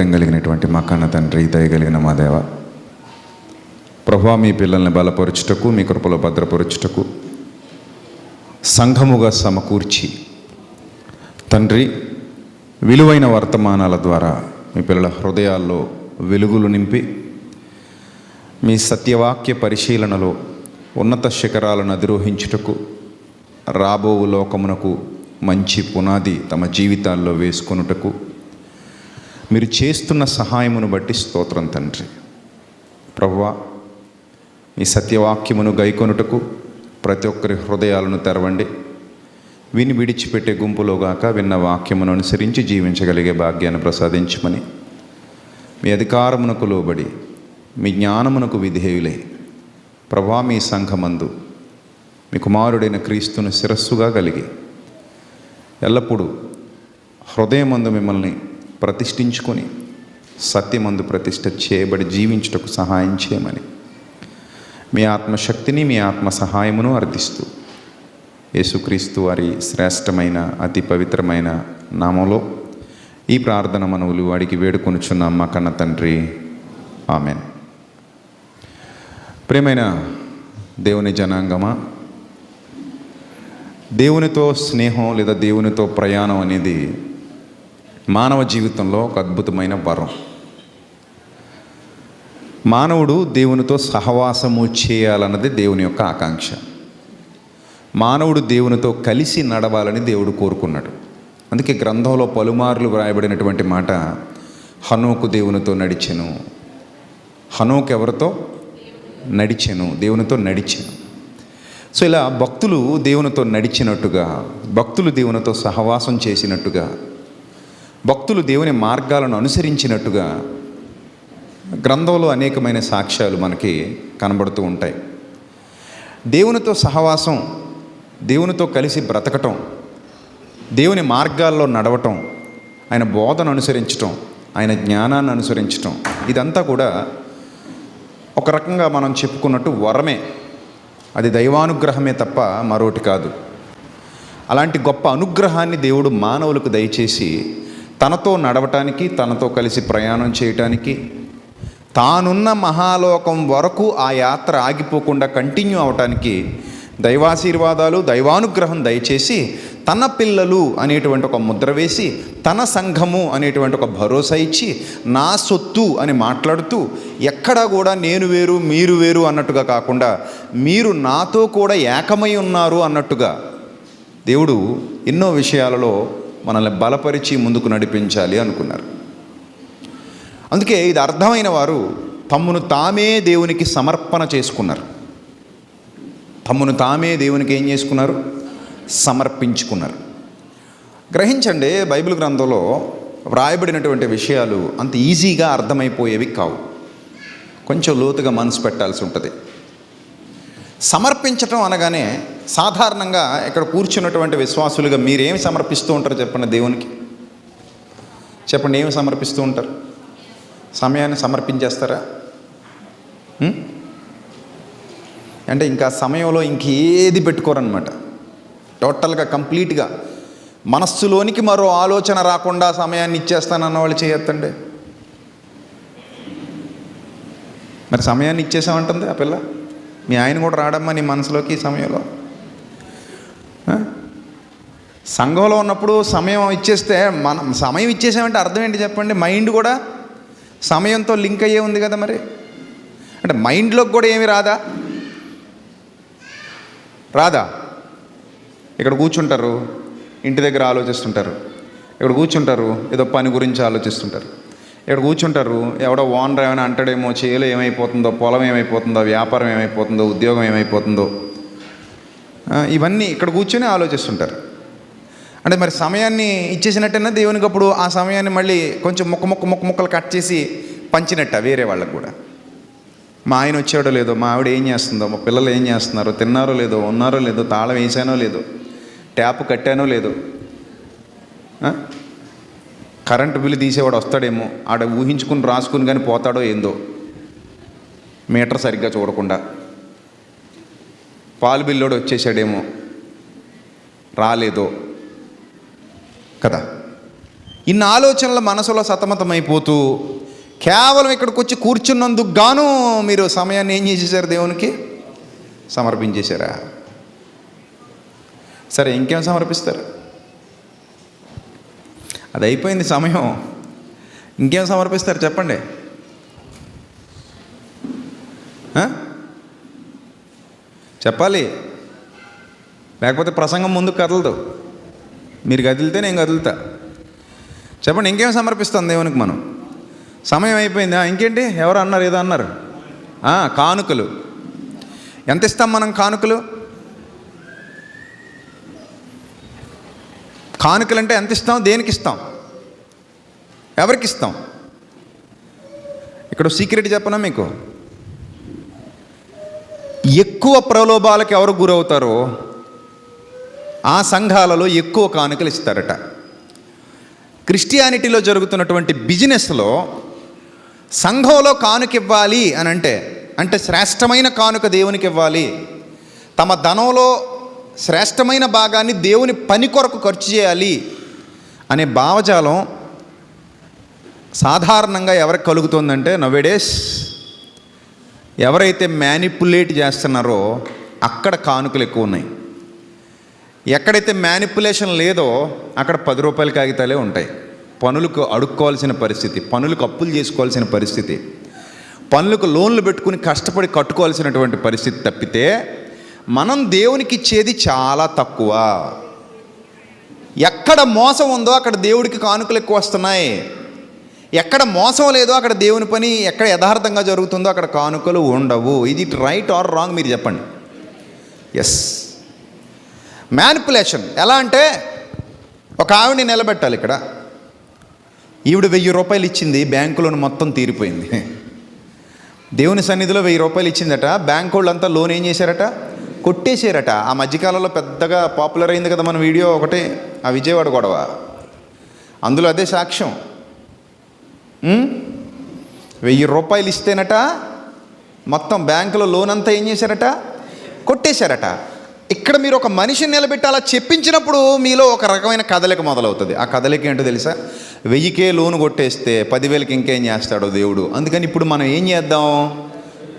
కనికరం కలిగినటువంటి మా కన్న తండ్రి, దయగలిగిన మా దేవ, ప్రభువా, మీ పిల్లల్ని బలపరుచుటకు, మీ కృపలో భద్రపరుచుటకు సంఘముగా సమకూర్చి తండ్రి, విలువైన వర్తమానాల ద్వారా మీ పిల్లల హృదయాల్లో వెలుగులు నింపి మీ సత్యవాక్య పరిశీలనలో ఉన్నత శిఖరాలను అధిరోహించుటకు, రాబో లోకమునకు మంచి పునాది తమ జీవితాల్లో వేసుకొనుటకు మీరు చేస్తున్న సహాయమును బట్టి స్తోత్రం తండ్రి. ప్రభువా, మీ సత్యవాక్యమును గైకొనుటకు ప్రతి ఒక్కరి హృదయాలను తెరవండి. విని విడిచిపెట్టే గుంపులోగాక విన్న వాక్యమును అనుసరించి జీవించగలిగే భాగ్యాన్ని ప్రసాదించమని, మీ అధికారమునకు లోబడి మీ జ్ఞానమునకు విధేయులై ప్రభువా, మీ సంఘమందు మీ కుమారుడైన క్రీస్తును శిరస్సుగా కలిగి ఎల్లప్పుడూ హృదయమందు మిమ్మల్ని ప్రతిష్ఠించుకొని సత్యమందు ప్రతిష్ఠ చేయబడి జీవించుటకు సహాయం చేయమని మీ ఆత్మశక్తిని, మీ ఆత్మ సహాయమును అర్థిస్తూ యేసుక్రీస్తు వారి శ్రేష్టమైన అతి పవిత్రమైన నామంలో ఈ ప్రార్థన మనవులు వాడికి వేడుకొనుచున్నాం మా కన్న తండ్రి, ఆమెన్. ప్రియమైన దేవుని జనాంగమా, దేవునితో స్నేహం లేదా దేవునితో ప్రయాణం అనేది మానవ జీవితంలో ఒక అద్భుతమైన వరం. మానవుడు దేవునితో సహవాసము చేయాలన్నది దేవుని యొక్క ఆకాంక్ష. మానవుడు దేవునితో కలిసి నడవాలని దేవుడు కోరుకున్నాడు. అందుకే గ్రంథంలో పలుమార్లు వ్రాయబడినటువంటి మాట, హనోకు దేవునితో నడిచెను. హనోకు ఎవరితో నడిచెను? దేవునితో నడిచెను. సో ఇలా భక్తులు దేవునితో నడిచినట్టుగా, భక్తులు దేవునితో సహవాసం చేసినట్టుగా, భక్తులు దేవుని మార్గాలను అనుసరించినట్టుగా గ్రంథంలో అనేకమైన సాక్ష్యాలు మనకి కనబడుతూ ఉంటాయి. దేవునితో సహవాసం, దేవునితో కలిసి బ్రతకటం, దేవుని మార్గాల్లో నడవటం, ఆయన బోధన అనుసరించటం, ఆయన జ్ఞానాన్ని అనుసరించటం, ఇదంతా కూడా ఒక రకంగా మనం చెప్పుకున్నట్టు వరమే. అది దైవానుగ్రహమే తప్ప మరొకటి కాదు. అలాంటి గొప్ప అనుగ్రహాన్ని దేవుడు మానవులకు దయచేసి తనతో నడవటానికి, తనతో కలిసి ప్రయాణం చేయటానికి, తానున్న మహాలోకం వరకు ఆ యాత్ర ఆగిపోకుండా కంటిన్యూ అవటానికి దైవాశీర్వాదాలు, దైవానుగ్రహం దయచేసి తన పిల్లలు అనేటువంటి ఒక ముద్ర వేసి, తన సంఘము అనేటువంటి ఒక భరోసా ఇచ్చి, నా సొత్తు అని మాట్లాడుతూ, ఎక్కడా కూడా నేను వేరు మీరు వేరు అన్నట్టుగా కాకుండా మీరు నాతో కూడా ఏకమై ఉన్నారు అన్నట్టుగా దేవుడు ఎన్నో విషయాలలో మనల్ని బలపరిచి ముందుకు నడిపించాలి అనుకున్నారు. అందుకే ఇది అర్థమైన వారు తమ్మును తామే దేవునికి సమర్పణ చేసుకున్నారు. తమ్మును తామే దేవునికి ఏం చేసుకున్నారు? సమర్పించుకున్నారు. గ్రహించండి, బైబిల్ గ్రంథంలో వ్రాయబడినటువంటి విషయాలు అంత ఈజీగా అర్థమైపోయేవి కావు. కొంచెం లోతుగా మనసు పెట్టాల్సి ఉంటుంది. సమర్పించటం అనగానే సాధారణంగా ఇక్కడ కూర్చున్నటువంటి విశ్వాసులుగా మీరేమి సమర్పిస్తూ ఉంటారు చెప్పండి? దేవునికి చెప్పండి, ఏమి సమర్పిస్తూ ఉంటారు? సమయాన్ని సమర్పించేస్తారా? అంటే ఇంకా సమయంలో ఇంకేది పెట్టుకోరనమాట. టోటల్గా కంప్లీట్గా మనస్సులోనికి మరో ఆలోచన రాకుండా సమయాన్ని ఇచ్చేస్తానన్న వాళ్ళు చేయొద్దండి. మరి సమయాన్ని ఇచ్చేసామంటుంది ఆ పిల్ల. మీ ఆయన కూడా రాడమ్మా నీ మనసులోకి ఈ సమయంలో. సంఘంలో ఉన్నప్పుడు సమయం ఇచ్చేస్తే, మనం సమయం ఇచ్చేసామంటే అర్థం ఏంటి చెప్పండి? మైండ్ కూడా సమయంతో లింక్ అయ్యే ఉంది కదా. మరి అంటే మైండ్లోకి కూడా ఏమి రాదా? ఇక్కడ కూర్చుంటారు, ఇంటి దగ్గర ఆలోచిస్తుంటారు. ఇక్కడ కూర్చుంటారు, ఏదో పని గురించి ఆలోచిస్తుంటారు. ఇక్కడ కూర్చుంటారు, ఎవడో ఓనర్ ఏమైనా అంటాడేమో, చేలో ఏమైపోతుందో, పొలం ఏమైపోతుందో, వ్యాపారం ఏమైపోతుందో, ఉద్యోగం ఏమైపోతుందో, ఇవన్నీ ఇక్కడ కూర్చొని ఆలోచిస్తుంటారు. అంటే మరి సమయాన్ని ఇచ్చేసినట్టేనా దేవునికి? అప్పుడు ఆ సమయాన్ని మళ్ళీ కొంచెం ముక్కలు కట్ చేసి పంచినట్ట వేరే వాళ్ళకు కూడా. మా ఆయన వచ్చాడో లేదో, మా ఆవిడ ఏం చేస్తుందో, మా పిల్లలు ఏం చేస్తున్నారో, తిన్నారో లేదో, ఉన్నారో లేదో, తాళం వేసానో లేదో, ట్యాప్ కట్టానో లేదో, కరెంటు బిల్లు తీసేవాడు వస్తాడేమో, ఆడ ఊహించుకుని రాసుకుని కానీ పోతాడో ఏందో, మీటర్ సరిగ్గా చూడకుండా, పాలు బిల్లోడు వచ్చేసాడేమో, రాలేదో కదా. ఇన్ని ఆలోచనల మనసులో సతమతమైపోతూ కేవలం ఇక్కడికి వచ్చి కూర్చున్నందుకు గాను మీరు సమయాన్ని ఏం చేసేసారు? దేవునికి సమర్పించేశారా? సరే, ఇంకేం సమర్పిస్తారు? అది అయిపోయింది సమయం. ఇంకేం సమర్పిస్తారు చెప్పండి? చెప్పాలి, లేకపోతే ప్రసంగం ముందుకు కదలదు. మీరు కదిలితే నేను కదులుతా. చెప్పండి, ఇంకేం సమర్పిస్తాం దేవునికి మనం? సమయం అయిపోయింది. ఇంకేంటి? ఎవరు అన్నారు? ఏదో అన్నారు. కానుకలు. ఎంత ఇస్తాం మనం కానుకలు? కానుకలు అంటే ఎంత ఇస్తాం? దేనికి ఇస్తాం? ఎవరికి ఇస్తాం? ఇక్కడ సీక్రెట్ చెప్పనా మీకు? ఎక్కువ ప్రలోభాలకు ఎవరు గురవుతారో ఆ సంఘాలలో ఎక్కువ కానుకలు ఇస్తారట. క్రిస్టియానిటీలో జరుగుతున్నటువంటి బిజినెస్లో సంఘంలో కానుక ఇవ్వాలి అని అంటే శ్రేష్టమైన కానుక దేవునికి ఇవ్వాలి, తమ ధనంలో శ్రేష్టమైన భాగాన్ని దేవుని పని కొరకు ఖర్చు చేయాలి అనే భావజాలం సాధారణంగా ఎవరికి కలుగుతుందంటే, నవేడేస్ ఎవరైతే మ్యానిపులేట్ చేస్తున్నారో అక్కడ కానుకలు ఎక్కువ ఉన్నాయి. ఎక్కడైతే మ్యానిపులేషన్ లేదో అక్కడ 10 రూపాయల కాగితాలే ఉంటాయి. పనులకు అడుక్కోవాల్సిన పరిస్థితి, పనులకు అప్పులు చేసుకోవాల్సిన పరిస్థితి, పనులకు లోన్లు పెట్టుకుని కష్టపడి కట్టుకోవాల్సినటువంటి పరిస్థితి తప్పితే మనం దేవునికి ఇచ్చేది చాలా తక్కువ. ఎక్కడ మోసం ఉందో అక్కడ దేవుడికి కానుకలు ఎక్కువ వస్తున్నాయి. ఎక్కడ మోసం లేదో అక్కడ దేవుని పని, ఎక్కడ యథార్థంగా జరుగుతుందో అక్కడ కానుకలు ఉండవు. ఇది రైట్ ఆర్ రాంగ్ మీరు చెప్పండి. ఎస్, మ్యానిపులేషన్ ఎలా అంటే, ఒక ఆవిడని నిలబెట్టాలి. ఇక్కడ ఈవిడ 1000 రూపాయలు ఇచ్చింది, బ్యాంకులోని మొత్తం తీరిపోయింది. దేవుని సన్నిధిలో 1000 రూపాయలు ఇచ్చిందట, బ్యాంకు వాళ్ళంతా లోన్ ఏం చేశారట? కొట్టేశారట. ఆ మధ్యకాలంలో పెద్దగా పాపులర్ అయింది కదా మన వీడియో ఒకటి, ఆ విజయవాడ గొడవ, అందులో అదే సాక్ష్యం. 1000 రూపాయలు ఇస్తేనట మొత్తం బ్యాంకులో లోన్ అంతా ఏం చేశారట? కొట్టేశారట. ఇక్కడ మీరు ఒక మనిషిని నిలబెట్టి అలా చెప్పించినప్పుడు మీలో ఒక రకమైన కదలిక మొదలవుతుంది. ఆ కదలిక ఏంటో తెలుసా? 1000కే లోను కొట్టేస్తే 10,000కి ఇంకేం చేస్తాడో దేవుడు. అందుకని ఇప్పుడు మనం ఏం చేద్దాం?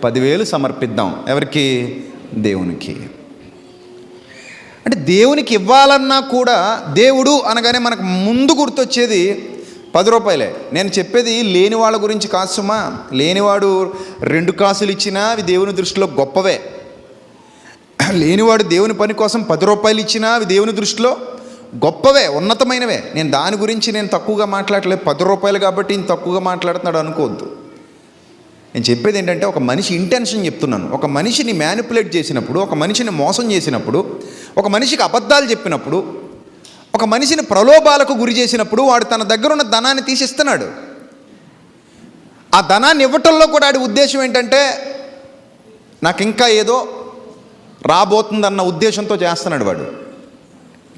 10,000 సమర్పిద్దాం. ఎవరికి? దేవునికి. అంటే దేవునికి ఇవ్వాలన్నా కూడా దేవుడు అనగానే మనకు ముందు గుర్తొచ్చేది 10 రూపాయలే. నేను చెప్పేది లేని వాళ్ళ గురించి కాదు సుమా. లేనివాడు 2 కాసులు ఇచ్చినా అవి దేవుని దృష్టిలో గొప్పవే. లేనివాడు దేవుని పని కోసం 10 రూపాయలు ఇచ్చినా అవి దేవుని దృష్టిలో గొప్పవే, ఉన్నతమైనవే. నేను దాని గురించి నేను తక్కువగా మాట్లాడలేదు. 10 రూపాయలు కాబట్టి నేను తక్కువగా మాట్లాడుతున్నాడు అనుకోవద్దు. నేను చెప్పేది ఏంటంటే, ఒక మనిషి ఇంటెన్షన్ చెప్తున్నాను. ఒక మనిషిని మ్యానిపులేట్ చేసినప్పుడు, ఒక మనిషిని మోసం చేసినప్పుడు, ఒక మనిషికి అబద్ధాలు చెప్పినప్పుడు, ఒక మనిషిని ప్రలోభాలకు గురి చేసినప్పుడు వాడు తన దగ్గర ఉన్న ధనాన్ని తీసిస్తున్నాడు. ఆ ధనాన్ని ఇవ్వటంలో కూడా వాడి ఉద్దేశం ఏంటంటే, నాకు ఇంకా ఏదో రాబోతుందన్న ఉద్దేశంతో చేస్తున్నాడు వాడు.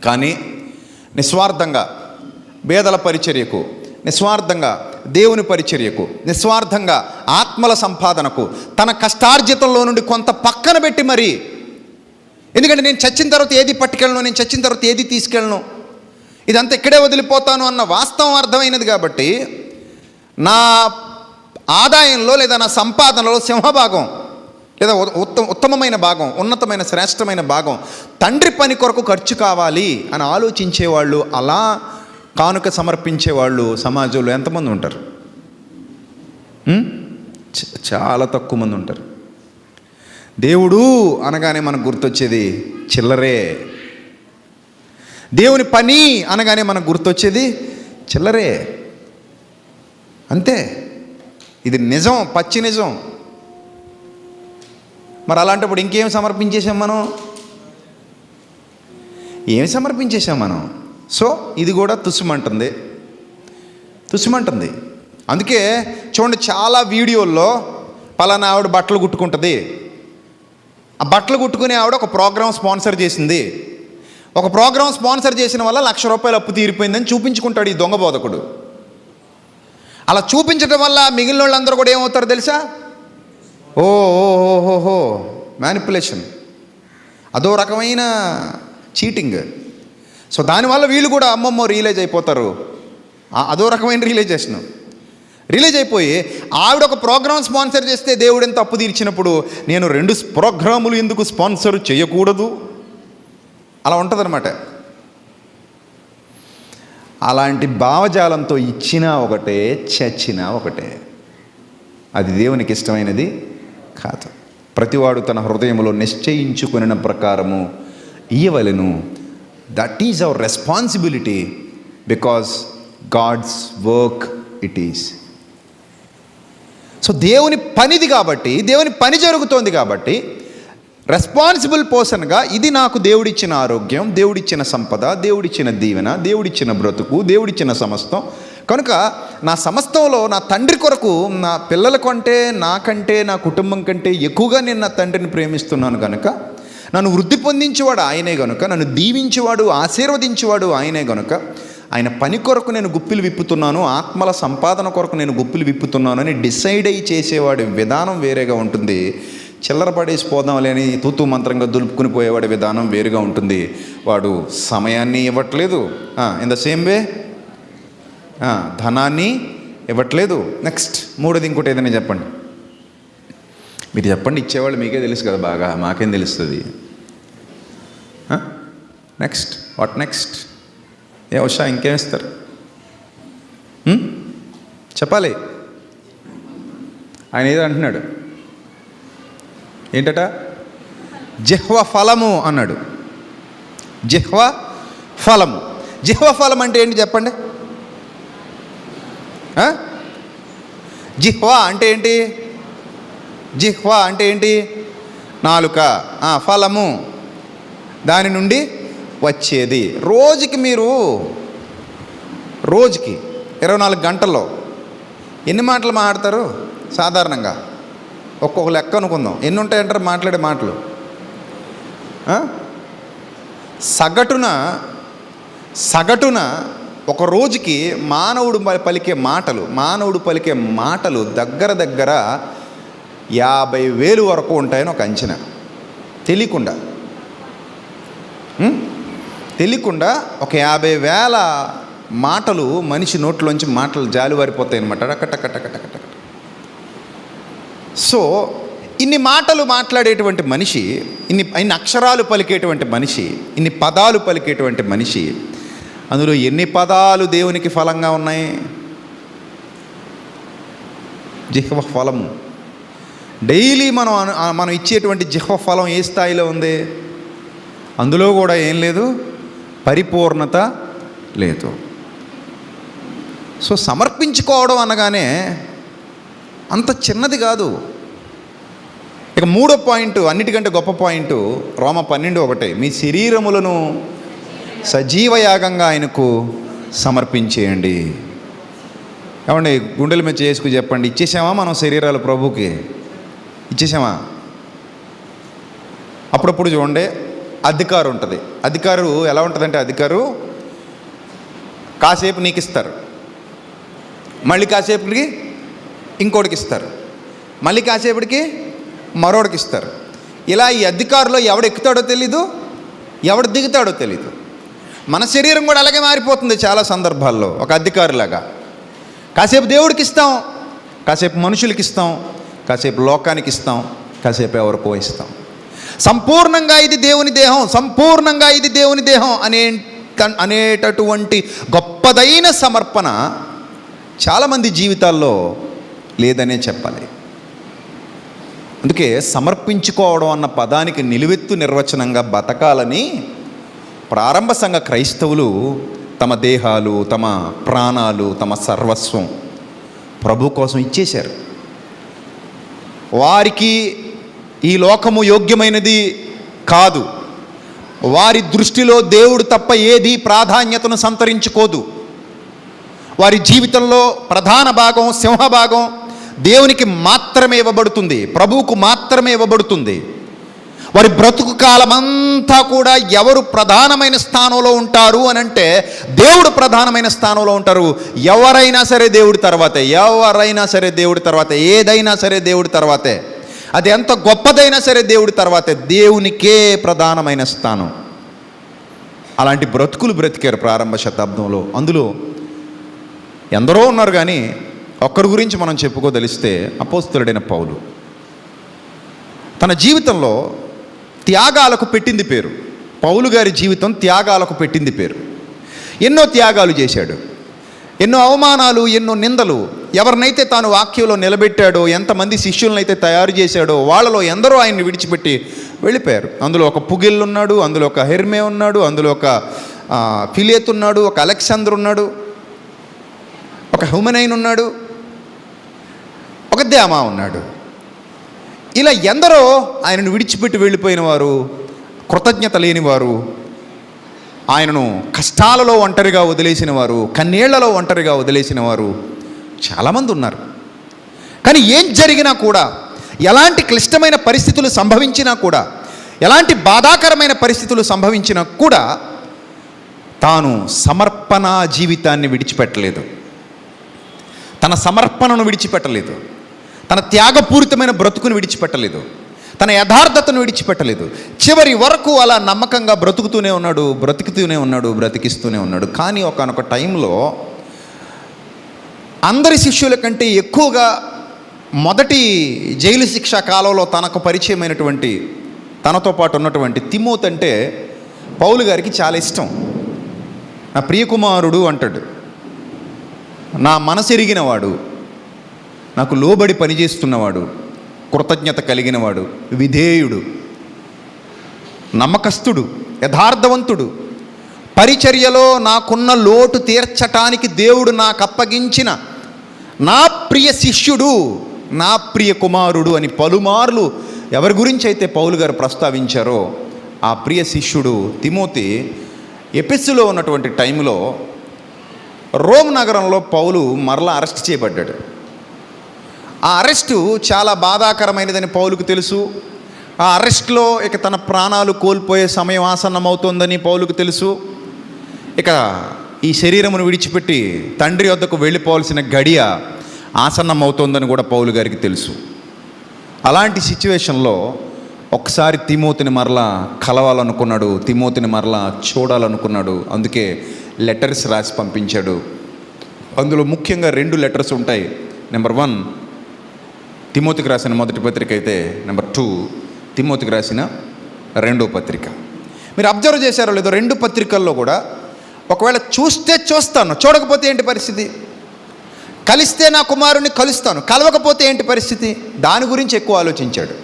కానీ నిస్వార్థంగా పేదల పరిచర్యకు, నిస్వార్థంగా దేవుని పరిచర్యకు, నిస్వార్థంగా ఆత్మల సంపాదనకు తన కష్టార్జితంలో నుండి కొంత పక్కన పెట్టి మరి, ఎందుకంటే నేను చచ్చిన తర్వాత ఏది పట్టుకెళ్ళను, నేను చచ్చిన తర్వాత ఏది తీసుకెళ్ళను, ఇదంతా ఇక్కడే వదిలిపోతాను అన్న వాస్తవం అర్థమైనది కాబట్టి, నా ఆదాయంలో లేదా నా సంపాదనలో సింహభాగం లేదా ఉత్తమమైన భాగం, ఉన్నతమైన శ్రేష్టమైన భాగం తండ్రి పని కొరకు ఖర్చు కావాలి అని ఆలోచించేవాళ్ళు, అలా కానుక సమర్పించేవాళ్ళు సమాజంలో ఎంతమంది ఉంటారు? చాలా తక్కువ మంది ఉంటారు. దేవుడు అనగానే మనకు గుర్తొచ్చేది చిల్లరే. దేవుని పని అనగానే మనకు గుర్తొచ్చేది చిల్లరే. అంతే. ఇది నిజం, పచ్చి నిజం. మరి అలాంటప్పుడు ఇంకేం సమర్పించేసాం మనం? ఏమి సమర్పించేసాం మనం? సో ఇది కూడా తుస్సుమంటుంది. అందుకే చూడండి, చాలా వీడియోల్లో పలానా ఆవిడ బట్టలు కుట్టుకుంటుంది, ఆ బట్టలు కుట్టుకునే ఆవిడ ఒక ప్రోగ్రాం స్పాన్సర్ చేసింది, ఒక ప్రోగ్రాం స్పాన్సర్ చేసిన వల్ల 1,00,000 రూపాయలు అప్పు తీరిపోయిందని చూపించుకుంటాడు ఈ దొంగ బోధకుడు. అలా చూపించడం వల్ల మిగిలిన వాళ్ళందరూ కూడా ఏమవుతారు తెలుసా? ఓహో మ్యానిపులేషన్, అదో రకమైన చీటింగ్. సో దానివల్ల వీళ్ళు కూడా అమ్మమ్మో రియలైజ్ అయిపోతారు, అదో రకమైన రిలీజ్ అయిపోయి ఆవిడ ఒక ప్రోగ్రాం స్పాన్సర్ చేస్తే దేవుడు ఎంత అప్పు తీర్చినప్పుడు నేను 2 ప్రోగ్రాములు ఎందుకు స్పాన్సర్ చేయకూడదు, అలా ఉంటుందన్నమాట. అలాంటి భావజాలంతో ఇచ్చినా ఒకటే, చచ్చినా ఒకటే. అది దేవునికి ఇష్టమైనది కాదు. ప్రతివాడు తన హృదయంలో నిశ్చయించుకున్న ప్రకారము ఇయ్యవలెను. That is our responsibility, because God's work it is. So దేవుని పనిది కాబట్టి, దేవుని పని జరుగుతోంది కాబట్టి, రెస్పాన్సిబుల్ పర్సన్గా ఇది నాకు దేవుడిచ్చిన ఆరోగ్యం, దేవుడిచ్చిన సంపద, దేవుడిచ్చిన దీవెన, దేవుడిచ్చిన బ్రతుకు, దేవుడిచ్చిన సమస్తం. కనుక నా సమస్తంలో నా తండ్రి కొరకు, నా పిల్లల కంటే, నాకంటే, నా కుటుంబం కంటే ఎక్కువగా నేను నా తండ్రిని ప్రేమిస్తున్నాను కనుక, నన్ను వృద్ధి పొందించేవాడు ఆయనే గనుక, నన్ను దీవించేవాడు, ఆశీర్వదించేవాడు ఆయనే గనుక, ఆయన పని కొరకు నేను గుప్పిలు విప్పుతున్నాను, ఆత్మల సంపాదన కొరకు నేను గుప్పిలు విప్పుతున్నాను అని డిసైడ్ అయ్యి చేసేవాడి విధానం వేరేగా ఉంటుంది. చిల్లర పడేసి పోదాంలే అని తూతూ మంత్రంగా దులుపుకుని పోయేవాడి విధానం వేరుగా ఉంటుంది. వాడు సమయాన్ని ఇవ్వట్లేదు, ఇన్ ద సేమ్ వే ధనాన్ని ఇవ్వట్లేదు. నెక్స్ట్ మూడోది ఇంకోటి ఏదైనా చెప్పండి. మీరు చెప్పండి, ఇచ్చేవాళ్ళు మీకే తెలుసు కదా బాగా, మాకేం తెలుస్తుంది. Next what next? ఏ ఉషా ఇంకేమిస్తారు చెప్పాలి. ఆయన ఏదో అంటున్నాడు, ఏంటట? జిహ్వ ఫలము అన్నాడు. జిహ్వ ఫలము. జిహ్వ ఫలం అంటే ఏంటి చెప్పండి? జిహ్వ అంటే ఏంటి? జిహ్వ అంటే ఏంటి? నాలుక. ఫలము దాని నుండి వచ్చేది. రోజుకి 24 గంటల్లో ఎన్ని మాటలు మాట్లాడతారు సాధారణంగా? ఒక్కొక్క లెక్క అనుకుందాం, ఎన్ని ఉంటాయంటారు మాట్లాడే మాటలు? సగటున ఒక రోజుకి మానవుడు పలికే మాటలు దగ్గర 50,000 వరకు ఉంటాయని ఒక అంచనా. తెలియకుండా ఒక 50,000 మాటలు మనిషి నోట్లోంచి మాటలు జాలువారిపోతాయి అన్నమాట. టకటకటకటకట. సో ఇన్ని మాటలు మాట్లాడేటువంటి మనిషి, ఇన్ని అక్షరాలు పలికేటువంటి మనిషి, ఇన్ని పదాలు పలికేటువంటి మనిషి, అందులో ఎన్ని పదాలు దేవునికి ఫలంగా ఉన్నాయి? జిహ్వ ఫలము. డైలీ మనం ఇచ్చేటువంటి జిహ్వ ఫలం ఏ స్థాయిలో ఉంది? అందులో కూడా ఏం లేదు, పరిపూర్ణత లేదు. సో సమర్పించుకోవడం అనగానే అంత చిన్నది కాదు. ఇక మూడో పాయింట్, అన్నిటికంటే గొప్ప పాయింట్, రోమ 12:1, మీ శరీరములను సజీవయాగంగా ఆయనకు సమర్పించేయండి. ఏమండి, గుండెల మీద చేసుకు చెప్పండి, ఇచ్చేసామా మనం శరీరాలు ప్రభువుకి? ఇచ్చేసామా? అప్పుడప్పుడు చూడండి, అధికారం ఉంటుంది. అధికారు ఎలా ఉంటుందంటే, అధికారు కాసేపు నీకు ఇస్తారు, మళ్ళీ కాసేపటికి ఇంకోటికి ఇస్తారు, మళ్ళీ కాసేపటికి మరోడికి ఇస్తారు. ఇలా ఈ అధికారులో ఎవడు ఎక్కుతాడో తెలీదు, ఎవడు దిగుతాడో తెలీదు. మన శరీరం కూడా అలాగే మారిపోతుంది చాలా సందర్భాల్లో. ఒక అధికారులాగా కాసేపు దేవుడికి ఇస్తాం, కాసేపు మనుషులకి ఇస్తాం, కాసేపు లోకానికి ఇస్తాం, కాసేపు ఎవరికో ఇస్తాం. సంపూర్ణంగా ఇది దేవుని దేహం, సంపూర్ణంగా ఇది దేవుని దేహం అనేటటువంటి గొప్పదైన సమర్పణ చాలామంది జీవితాల్లో లేదనే చెప్పాలి. అందుకే సమర్పించుకోవడం అన్న పదానికి నిలువెత్తు నిర్వచనంగా బతకాలని ప్రారంభ సంఘ క్రైస్తవులు తమ దేహాలు, తమ ప్రాణాలు, తమ సర్వస్వం ప్రభు కోసం ఇచ్చేశారు. వారికి ఈ లోకము యోగ్యమైనది కాదు. వారి దృష్టిలో దేవుడు తప్ప ఏది ప్రాధాన్యతను సంతరించుకోదు. వారి జీవితంలో ప్రధాన భాగం, సింహభాగం దేవునికి మాత్రమే ఇవ్వబడుతుంది, ప్రభువుకు మాత్రమే ఇవ్వబడుతుంది. వారి బ్రతుకు కాలమంతా కూడా ఎవరు ప్రధానమైన స్థానంలో ఉంటారు అని అంటే దేవుడు ప్రధానమైన స్థానంలో ఉంటారు. ఎవరైనా సరే దేవుడి తర్వాతే, ఎవరైనా సరే దేవుడి తర్వాతే, ఏదైనా సరే దేవుడి తర్వాతే, అది ఎంత గొప్పదైనా సరే దేవుడి తర్వాతే. దేవునికే ప్రధానమైన స్థానం. అలాంటి బ్రతుకులు బ్రతికారు ప్రారంభ శతాబ్దంలో. అందులో ఎందరో ఉన్నారు, కానీ ఒక్కరి గురించి మనం చెప్పుకోదలిస్తే అపోస్తలుడైన పౌలు. తన జీవితంలో త్యాగాలకు పెట్టింది పేరు. పౌలు గారి జీవితం త్యాగాలకు పెట్టింది పేరు. ఎన్నో త్యాగాలు చేశాడు, ఎన్నో అవమానాలు, ఎన్నో నిందలు. ఎవరినైతే తాను వాక్యంలో నిలబెట్టాడో, ఎంతమంది శిష్యులనైతే తయారు చేశాడో, వాళ్ళలో ఎందరో ఆయన్ని విడిచిపెట్టి వెళ్ళిపోయారు. అందులో ఒక పుగిల్ ఉన్నాడు, అందులో ఒక హెర్మే ఉన్నాడు, అందులో ఒక ఫిలేత్ ఉన్నాడు, ఒక అలెగ్జాండర్ ఉన్నాడు, ఒక హుమెనైన్ ఉన్నాడు, ఒక దేమా ఉన్నాడు. ఇలా ఎందరో ఆయనను విడిచిపెట్టి వెళ్ళిపోయిన వారు, కృతజ్ఞత లేనివారు, ఆయనను కష్టాలలో ఒంటరిగా వదిలేసిన వారు, కన్నీళ్లలో ఒంటరిగా వదిలేసిన వారు చాలామంది ఉన్నారు. కానీ ఏం జరిగినా కూడా, ఎలాంటి క్లిష్టమైన పరిస్థితులు సంభవించినా కూడా, ఎలాంటి బాధాకరమైన పరిస్థితులు సంభవించినా కూడా తాను సమర్పణ జీవితాన్ని విడిచిపెట్టలేదు, తన సమర్పణను విడిచిపెట్టలేదు, తన త్యాగపూరితమైన బ్రతుకును విడిచిపెట్టలేదు, తన యథార్థతను విడిచిపెట్టలేదు. చివరి వరకు అలా నమ్మకంగా బ్రతుకుతూనే ఉన్నాడు, బ్రతికిస్తూనే ఉన్నాడు. కానీ ఒకానొక టైంలో అందరి శిష్యుల కంటే ఎక్కువగా మొదటి జైలు శిక్ష కాలంలో తనకు పరిచయమైనటువంటి, తనతో పాటు ఉన్నటువంటి తిమోతి అంటే పౌలు గారికి చాలా ఇష్టం. నా ప్రియకుమారుడు అంటాడు, నా మనసెరిగినవాడు, నాకు లోబడి పనిచేస్తున్నవాడు, కృతజ్ఞత కలిగినవాడు, విధేయుడు, నమ్మకస్తుడు, యథార్థవంతుడు, పరిచర్యలో నాకున్న లోటు తీర్చటానికి దేవుడు నాకు అప్పగించిన నా ప్రియ శిష్యుడు, నా ప్రియ కుమారుడు అని పలుమార్లు ఎవరి గురించి అయితే పౌలు గారు ప్రస్తావించారో ఆ ప్రియ శిష్యుడు తిమోతి ఎఫెసులో ఉన్నటువంటి టైంలో రోమ్ నగరంలో పౌలు మరలా అరెస్ట్ చేయబడ్డాడు. ఆ అరెస్టు చాలా బాధాకరమైనదని పౌలుకు తెలుసు. ఆ అరెస్ట్లో ఇక తన ప్రాణాలు కోల్పోయే సమయం ఆసన్నమవుతోందని పౌలుకు తెలుసు. ఇక ఈ శరీరమును విడిచిపెట్టి తండ్రి వద్దకు వెళ్ళిపోవాల్సిన గడియ ఆసన్నమవుతోందని కూడా పౌలు గారికి తెలుసు. అలాంటి సిచ్యువేషన్లో ఒకసారి తిమోతిని మరలా కలవాలనుకున్నాడు, తిమోతిని మరలా చూడాలనుకున్నాడు. అందుకే లెటర్స్ రాసి పంపించాడు. అందులో ముఖ్యంగా 2 లెటర్స్ ఉంటాయి. నెంబర్ 1 తిమోతికి రాసిన మొదటి పత్రిక అయితే, నెంబర్ 2 తిమోతికి రాసిన 2వ పత్రిక. మీరు అబ్జర్వ్ చేశారో లేదో, 2 పత్రికల్లో కూడా ఒకవేళ చూస్తే చూస్తాను, చూడకపోతే ఏంటి పరిస్థితి, కలిస్తే నా కుమారుణ్ణి కలుస్తాను, కలవకపోతే ఏంటి పరిస్థితి, దాని గురించి ఎక్కువ ఆలోచించాడు.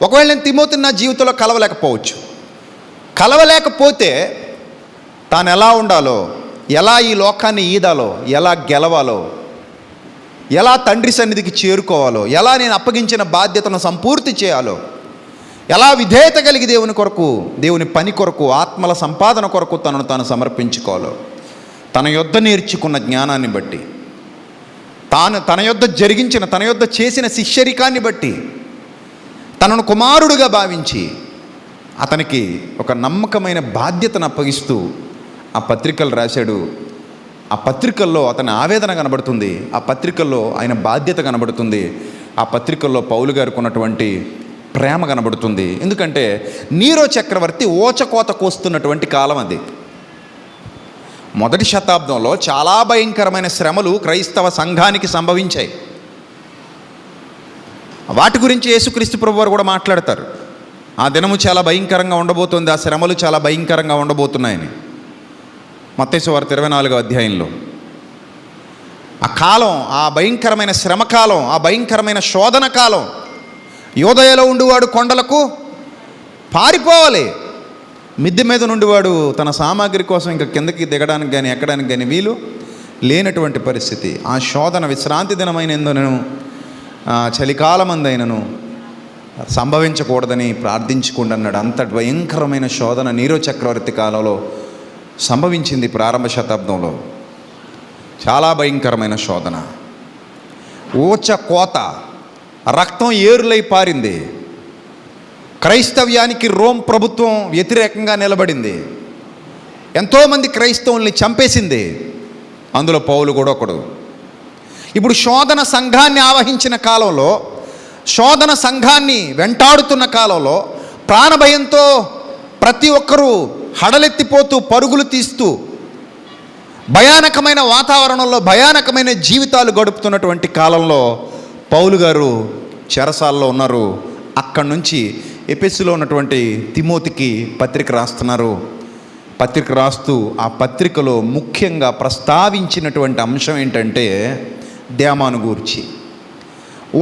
ఒకవేళ నేను తిమోతిని నా జీవితంలో కలవలేకపోవచ్చు, కలవలేకపోతే తాను ఎలా ఉండాలో, ఎలా ఈ లోకాన్ని ఈదాలో, ఎలా గెలవాలో, ఎలా తండ్రి సన్నిధికి చేరుకోవాలో, ఎలా నేను అప్పగించిన బాధ్యతను సంపూర్తి చేయాలో, ఎలా విధేయత కలిగి దేవుని కొరకు, దేవుని పని కొరకు, ఆత్మల సంపాదన కొరకు తనను తాను సమర్పించుకోవాలో, తన యొద్ద నేర్చుకున్న జ్ఞానాన్ని బట్టి, తన యొద్ద జరిగించిన, తన యొద్ద చేసిన శిష్యరికాన్ని బట్టి తనను కుమారుడుగా భావించి అతనికి ఒక నమ్మకమైన బాధ్యతను అప్పగిస్తూ ఆ పత్రికలు రాశాడు. ఆ పత్రికల్లో అతని ఆవేదన కనబడుతుంది, ఆ పత్రికల్లో ఆయన బాధ్యత కనబడుతుంది, ఆ పత్రికల్లో పౌలు గారికి ఉన్నటువంటి ప్రేమ కనబడుతుంది. ఎందుకంటే నీరో చక్రవర్తి ఓచకోత కోస్తున్నటువంటి కాలం అది. మొదటి శతాబ్దంలో చాలా భయంకరమైన శ్రమలు క్రైస్తవ సంఘానికి సంభవించాయి. వాటి గురించి యేసుక్రీస్తు ప్రభువారు కూడా మాట్లాడతారు. ఆ దినము చాలా భయంకరంగా ఉండబోతుంది, ఆ శ్రమలు చాలా భయంకరంగా ఉండబోతున్నాయని మత్తయి సువార్త 24వ అధ్యాయంలో. ఆ కాలం, ఆ భయంకరమైన శ్రమ కాలం, ఆ భయంకరమైన శోధన కాలం. యోదయలో ఉండివాడు కొండలకు పారిపోవాలి, మిద్దె మీద నుండివాడు తన సామాగ్రి కోసం ఇంకా కిందకి దిగడానికి కానీ ఎక్కడానికి కానీ వీలు లేనటువంటి పరిస్థితి. ఆ శోధన విశ్రాంతి దినమైనందునను చలికాలమందైనను సంభవించకూడదని ప్రార్థించుకోండి అన్నాడు. అంత భయంకరమైన శోధన నీరో చక్రవర్తి కాలంలో సంభవించింది. ప్రారంభ శతాబ్దంలో చాలా భయంకరమైన శోధన, ఊచ కోత, రక్తం ఏరులై పారింది. క్రైస్తవ్యానికి రోమ్ ప్రభుత్వం వ్యతిరేకంగా నిలబడింది, ఎంతోమంది క్రైస్తవుల్ని చంపేసింది. అందులో పౌలు కూడా ఒకడు. ఇప్పుడు శోధన సంఘాన్ని ఆవహించిన కాలంలో, శోధన సంఘాన్ని వెంటాడుతున్న కాలంలో ప్రాణభయంతో ప్రతి ఒక్కరూ హడలెత్తిపోతూ పరుగులు తీస్తూ భయానకమైన వాతావరణంలో భయానకమైన జీవితాలు గడుపుతున్నటువంటి కాలంలో పౌలు గారు చెరసాల్లో ఉన్నారు. అక్కడి నుంచి ఎఫెసులో ఉన్నటువంటి తిమోతికి పత్రిక రాస్తున్నారు. పత్రిక రాస్తూ ఆ పత్రికలో ముఖ్యంగా ప్రస్తావించినటువంటి అంశం ఏంటంటే దేమాను గూర్చి.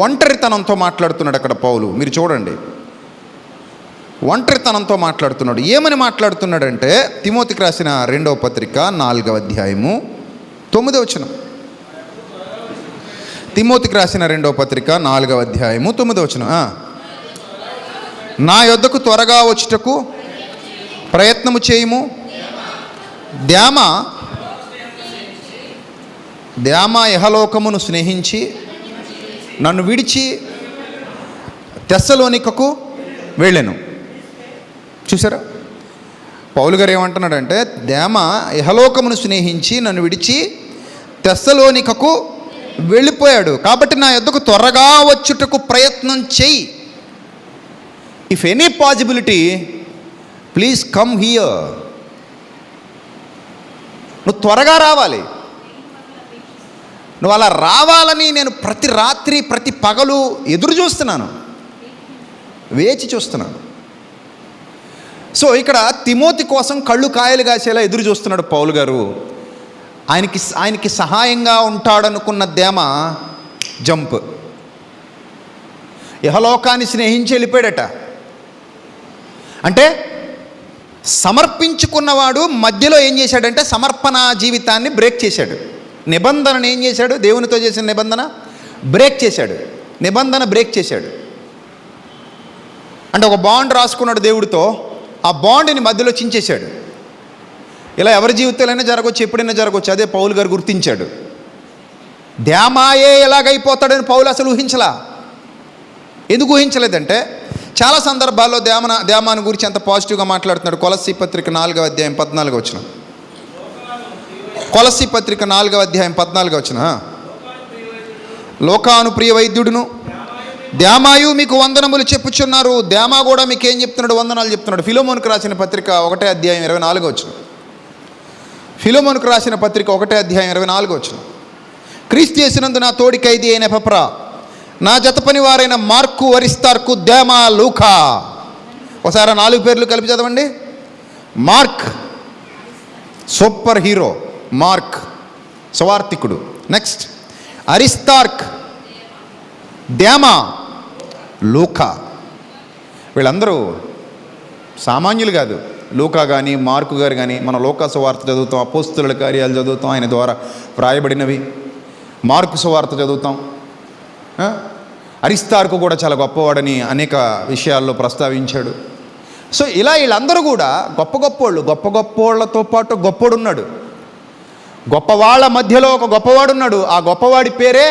ఒంటరితనంతో మాట్లాడుతున్నాడు అక్కడ పౌలు. మీరు చూడండి, ఒంటరితనంతో మాట్లాడుతున్నాడు. ఏమని మాట్లాడుతున్నాడంటే తిమోతికి రాసిన 2వ పత్రిక 4వ అధ్యాయము 9వ వచనం. తిమోతికి రాసిన 2వ పత్రిక 4వ అధ్యాయము 9వ వచనం. నా యొద్దకు త్వరగా వచ్చుటకు ప్రయత్నము చేయుము. దేమ ఇహలోకమును స్నేహించి నన్ను విడిచి తెస్సలోనికకు వెళ్ళెను. చూసారా, పౌలు గారు ఏమంటున్నాడంటే దేమ ఇహలోకమును స్నేహించి నన్ను విడిచి తెస్సలోనికకు వెళ్ళిపోయాడు. కాబట్టి నా యొద్దకు త్వరగా వచ్చుటకు ప్రయత్నం చెయ్యి. If any possibility please come here. నువ్వు త్వరగా రావాలి. నువ్వు అలా రావాలని నేను ప్రతి రాత్రి ప్రతి పగలు ఎదురు చూస్తున్నాను, వేచి చూస్తున్నాను. సో ఇక్కడ తిమోతి కోసం కళ్ళు కాయలు కాసేలా ఎదురు చూస్తున్నాడు పౌలు గారు. ఆయనకి సహాయంగా ఉంటాడనుకున్న దేమ జంప్, ఇహలోకాన్ని స్నేహించి వెళ్ళిపోయాడట. అంటే సమర్పించుకున్నవాడు మధ్యలో ఏం చేశాడంటే సమర్పణ జీవితాన్ని బ్రేక్ చేశాడు. నిబంధనను ఏం చేశాడు? దేవునితో చేసిన నిబంధన బ్రేక్ చేశాడు. నిబంధన బ్రేక్ చేశాడు అంటే ఒక బాండ్ రాసుకున్నాడు దేవుడితో, ఆ బాండ్ని మధ్యలో చించేశాడు. ఇలా ఎవరి జీవితాలైనా జరగవచ్చు, ఎప్పుడైనా జరగవచ్చు. అదే పౌలు గారు గుర్తించాడు. దేమాయే ఎలాగైపోతాడని పౌలు అసలు ఊహించలా. ఎందుకు ఊహించలేదంటే చాలా సందర్భాల్లో దేమాను గురించి అంత పాజిటివ్గా మాట్లాడుతున్నాడు. కొలస్సీ పత్రిక 4వ అధ్యాయం 14వ వచనం. కొలస్సీ పత్రిక 4వ అధ్యాయం 14వ వచనం. లోకాను ప్రియ వైద్యుడును దేమాయు మీకు వందనములు చెప్పుచున్నారు. దేమా కూడా మీకు ఏం చెప్తున్నాడు? వందనాలు చెప్తున్నాడు. ఫిలోమోనుకు రాసిన పత్రిక 1వ అధ్యాయం 24వ వచనం. ఫిలోమోనుకు రాసిన పత్రిక 1వ అధ్యాయం 24వ వచనం. క్రీస్తు యేసునందు నా తోడి ఖైదీ అయిన ఎపఫ్రా, నా జత పని వారైన మార్కు, అరిస్తార్కు, దేమా, లూకా. ఒకసారి 4 పేర్లు కలిపి చదవండి. మార్క్ సూపర్ హీరో, మార్క్ సువార్తికుడు. నెక్స్ట్ అరిస్తార్క్, దేమా, లూకా. వీళ్ళందరూ సామాన్యులు కాదు. లూకా కానీ మార్కు గారు కానీ, మన లూకా సువార్త చదువుతాం, అపోస్తుల కార్యాలు చదువుతాం, ఆయన ద్వారా వ్రాయబడినవి. మార్కు సువార్త చదువుతాం. అరిస్తార్కు కూడా చాలా గొప్పవాడని అనేక విషయాల్లో ప్రస్తావించాడు. సో ఇలా వీళ్ళందరూ కూడా గొప్ప గొప్పోళ్ళు. గొప్ప గొప్పోళ్లతో పాటు గొప్పోడున్నాడు. గొప్పవాళ్ళ మధ్యలో ఒక గొప్పవాడున్నాడు. ఆ గొప్పవాడి పేరే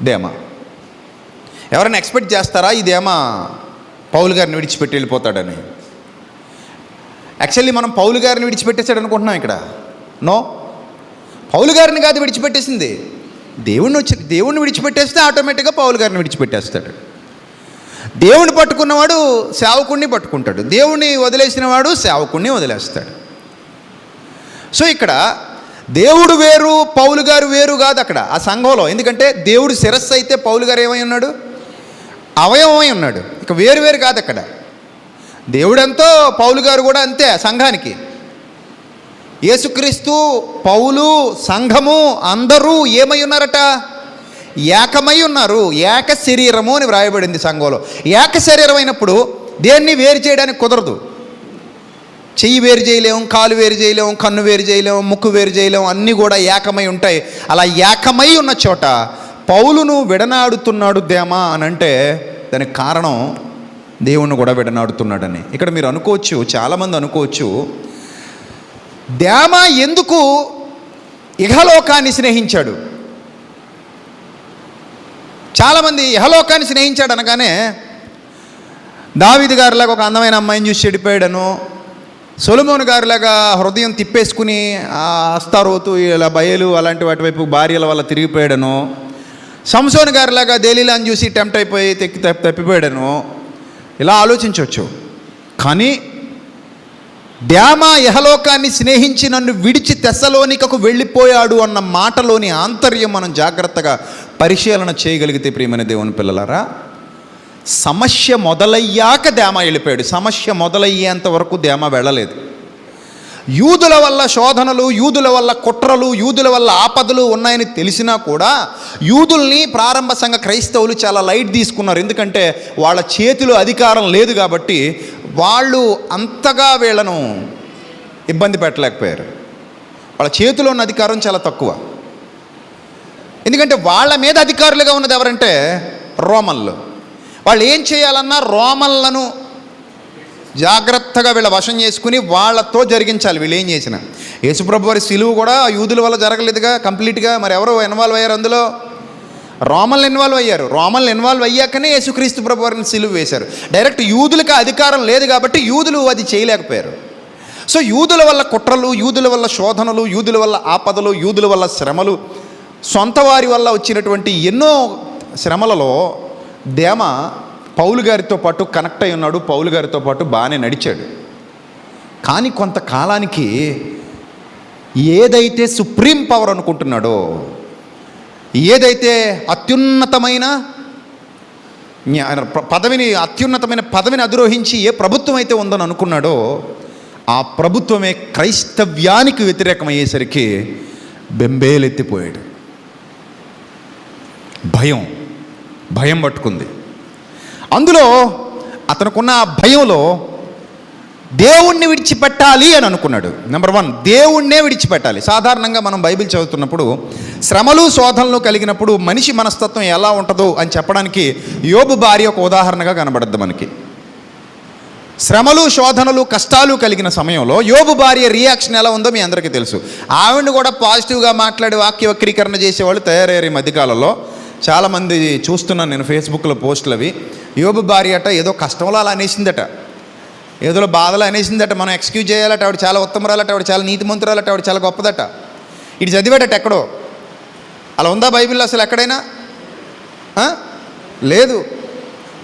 దేమ. ఎవరైనా ఎక్స్పెక్ట్ చేస్తారా ఈ దేమ పౌలు గారిని విడిచిపెట్టి వెళ్ళిపోతాడని? యాక్చువల్లీ మనం పౌలు గారిని విడిచిపెట్టేశాడు అనుకుంటున్నాం ఇక్కడ. నో, పౌలు గారిని కాదు విడిచిపెట్టేసింది, దేవుణ్ణి విడిచిపెట్టేస్తే ఆటోమేటిక్గా పౌలు గారిని విడిచిపెట్టేస్తాడు. దేవుణ్ణి పట్టుకున్నవాడు సేవకుణ్ణి పట్టుకుంటాడు, దేవుణ్ణి వదిలేసిన వాడు సేవకుణ్ణి వదిలేస్తాడు. సో ఇక్కడ దేవుడు వేరు, పౌలు గారు వేరు కాదు అక్కడ ఆ సంఘంలో. ఎందుకంటే దేవుడు శిరస్సు అయితే పౌలు గారు ఏమై ఉన్నాడు? అవయవమై ఉన్నాడు. ఇక వేరు వేరు కాదు అక్కడ. దేవుడెంతో పౌలు గారు కూడా అంతే సంఘానికి. యేసుక్రీస్తు, పౌలు, సంఘము అందరూ ఏమై ఉన్నారట? ఏకమై ఉన్నారు. ఏక శరీరము అని వ్రాయబడింది సంఘంలో. ఏక శరీరం అయినప్పుడు దేన్ని వేరు చేయడానికి కుదరదు. చెయ్యి వేరు చేయలేము, కాలు వేరు చేయలేము, కన్ను వేరు చేయలేము, ముక్కు వేరు చేయలేము, అన్నీ కూడా ఏకమై ఉంటాయి. అలా ఏకమై ఉన్న చోట పౌలును విడనాడుతున్నాడు దేమా అని అంటే దానికి కారణం దేవుణ్ణి కూడా విడనాడుతున్నాడని. ఇక్కడ మీరు అనుకోవచ్చు, చాలామంది అనుకోవచ్చు, దేమా ఎందుకు ఇహలోకాన్ని స్నేహించాడు? చాలామంది ఇహలోకాన్ని స్నేహించాడు అనగానే దావీదు గారిలాగా ఒక అందమైన అమ్మాయిని చూసి చెడిపోయాడను, సొలొమోను గారిలాగా హృదయం తిప్పేసుకుని అస్తారోతు ఇలా బయలు అలాంటి వాటి వైపు భార్యల వల్ల తిరిగిపోయాడను, సంసోను గారిలాగా దేలీలాని చూసి టెంప్ట్ అయిపోయి తప్పిపోయాడను, ఇలా ఆలోచించవచ్చు. కానీ దేమ యహలోకాన్ని స్నేహించి నన్ను విడిచి తెస్సలోనికకు వెళ్ళిపోయాడు అన్న మాటలోని ఆంతర్యం మనం జాగ్రత్తగా పరిశీలన చేయగలిగితే ప్రియమైన దేవుని పిల్లలారా, సమస్య మొదలయ్యాక దేమ వెళ్ళిపోయాడు. సమస్య మొదలయ్యేంత వరకు దేమ వెళ్ళలేదు. యూదుల వల్ల శోధనలు, యూదుల వల్ల కుట్రలు, యూదుల వల్ల ఆపదలు ఉన్నాయని తెలిసినా కూడా యూదుల్ని ప్రారంభ సంఘ క్రైస్తవులు చాలా లైట్ తీసుకున్నారు. ఎందుకంటే వాళ్ళ చేతిలో అధికారం లేదు కాబట్టి వాళ్ళు అంతగా వీళ్ళను ఇబ్బంది పెట్టలేకపోయారు. వాళ్ళ చేతిలో ఉన్న అధికారం చాలా తక్కువ. ఎందుకంటే వాళ్ళ మీద అధికారులుగా ఉన్నది ఎవరంటే రోమన్లు. వాళ్ళు ఏం చేయాలన్నా రోమన్లను జాగ్రత్తగా వీళ్ళ వశం చేసుకుని వాళ్ళతో జరిగించాలి. వీళ్ళు ఏం చేసిన యేసుప్రభు వారి సిలువు కూడా యూదుల వల్ల జరగలేదుగా కంప్లీట్గా. మరి ఎవరు ఇన్వాల్వ్ అయ్యారు అందులో? రోమన్లు ఇన్వాల్వ్ అయ్యారు. రోమన్లు ఇన్వాల్వ్ అయ్యాకనే యేసుక్రీస్తు ప్రభు వారిని సిలువు వేశారు. డైరెక్ట్ యూదులకు అధికారం లేదు కాబట్టి యూదులు అది చేయలేకపోయారు. సో యూదుల వల్ల కుట్రలు, యూదుల వల్ల శోధనలు, యూదుల వల్ల ఆపదలు, యూదుల వల్ల శ్రమలు, సొంత వారి వల్ల వచ్చినటువంటి ఎన్నో శ్రమలలో దేమ పౌలు గారితో పాటు కనెక్ట్ అయి ఉన్నాడు. పౌలు గారితో పాటు బాగానే నడిచాడు. కానీ కొంతకాలానికి ఏదైతే సుప్రీం పవర్ అనుకుంటున్నాడో, ఏదైతే అత్యున్నతమైన పదవిని అధిరోహించి ఏ ప్రభుత్వం అయితే ఉందని అనుకున్నాడో ఆ ప్రభుత్వమే క్రైస్తవ్యానికి వ్యతిరేకమయ్యేసరికి బెంబేలెత్తిపోయాడు. భయం పట్టుకుంది. అందులో అతనుకున్న ఆ భయంలో దేవుణ్ణి విడిచిపెట్టాలి అని అనుకున్నాడు. నెంబర్ 1, దేవుణ్ణే విడిచిపెట్టాలి. సాధారణంగా మనం బైబిల్ చదువుతున్నప్పుడు శ్రమలు శోధనలు కలిగినప్పుడు మనిషి మనస్తత్వం ఎలా ఉంటుందో అని చెప్పడానికి యోబు భార్య ఒక ఉదాహరణగా కనబడద్దు మనకి. శ్రమలు శోధనలు కష్టాలు కలిగిన సమయంలో యోబు భార్య రియాక్షన్ ఎలా ఉందో మీ అందరికీ తెలుసు. ఆవిడని కూడా పాజిటివ్గా మాట్లాడి వాక్య వక్రీకరణ చేసేవాళ్ళు తయారయ్యారు ఈ మధ్యకాలంలో. చాలామంది చూస్తున్నాను నేను ఫేస్బుక్లో పోస్టులు అవి. యోబు భార్య అట ఏదో కష్టంలో అలా అనేసిందట, ఏదో బాధలు అనేసిందట. మనం ఎక్స్క్యూజ్ చేయాలట. ఆవిడ చాలా ఉత్తమరాలట, ఆవిడ చాలా నీతిమంతురాలట, ఆవిడ చాలా గొప్పదట. ఇటు చదివాడట ఎక్కడో. అలా ఉందా బైబిల్లో అసలు ఎక్కడైనా? లేదు.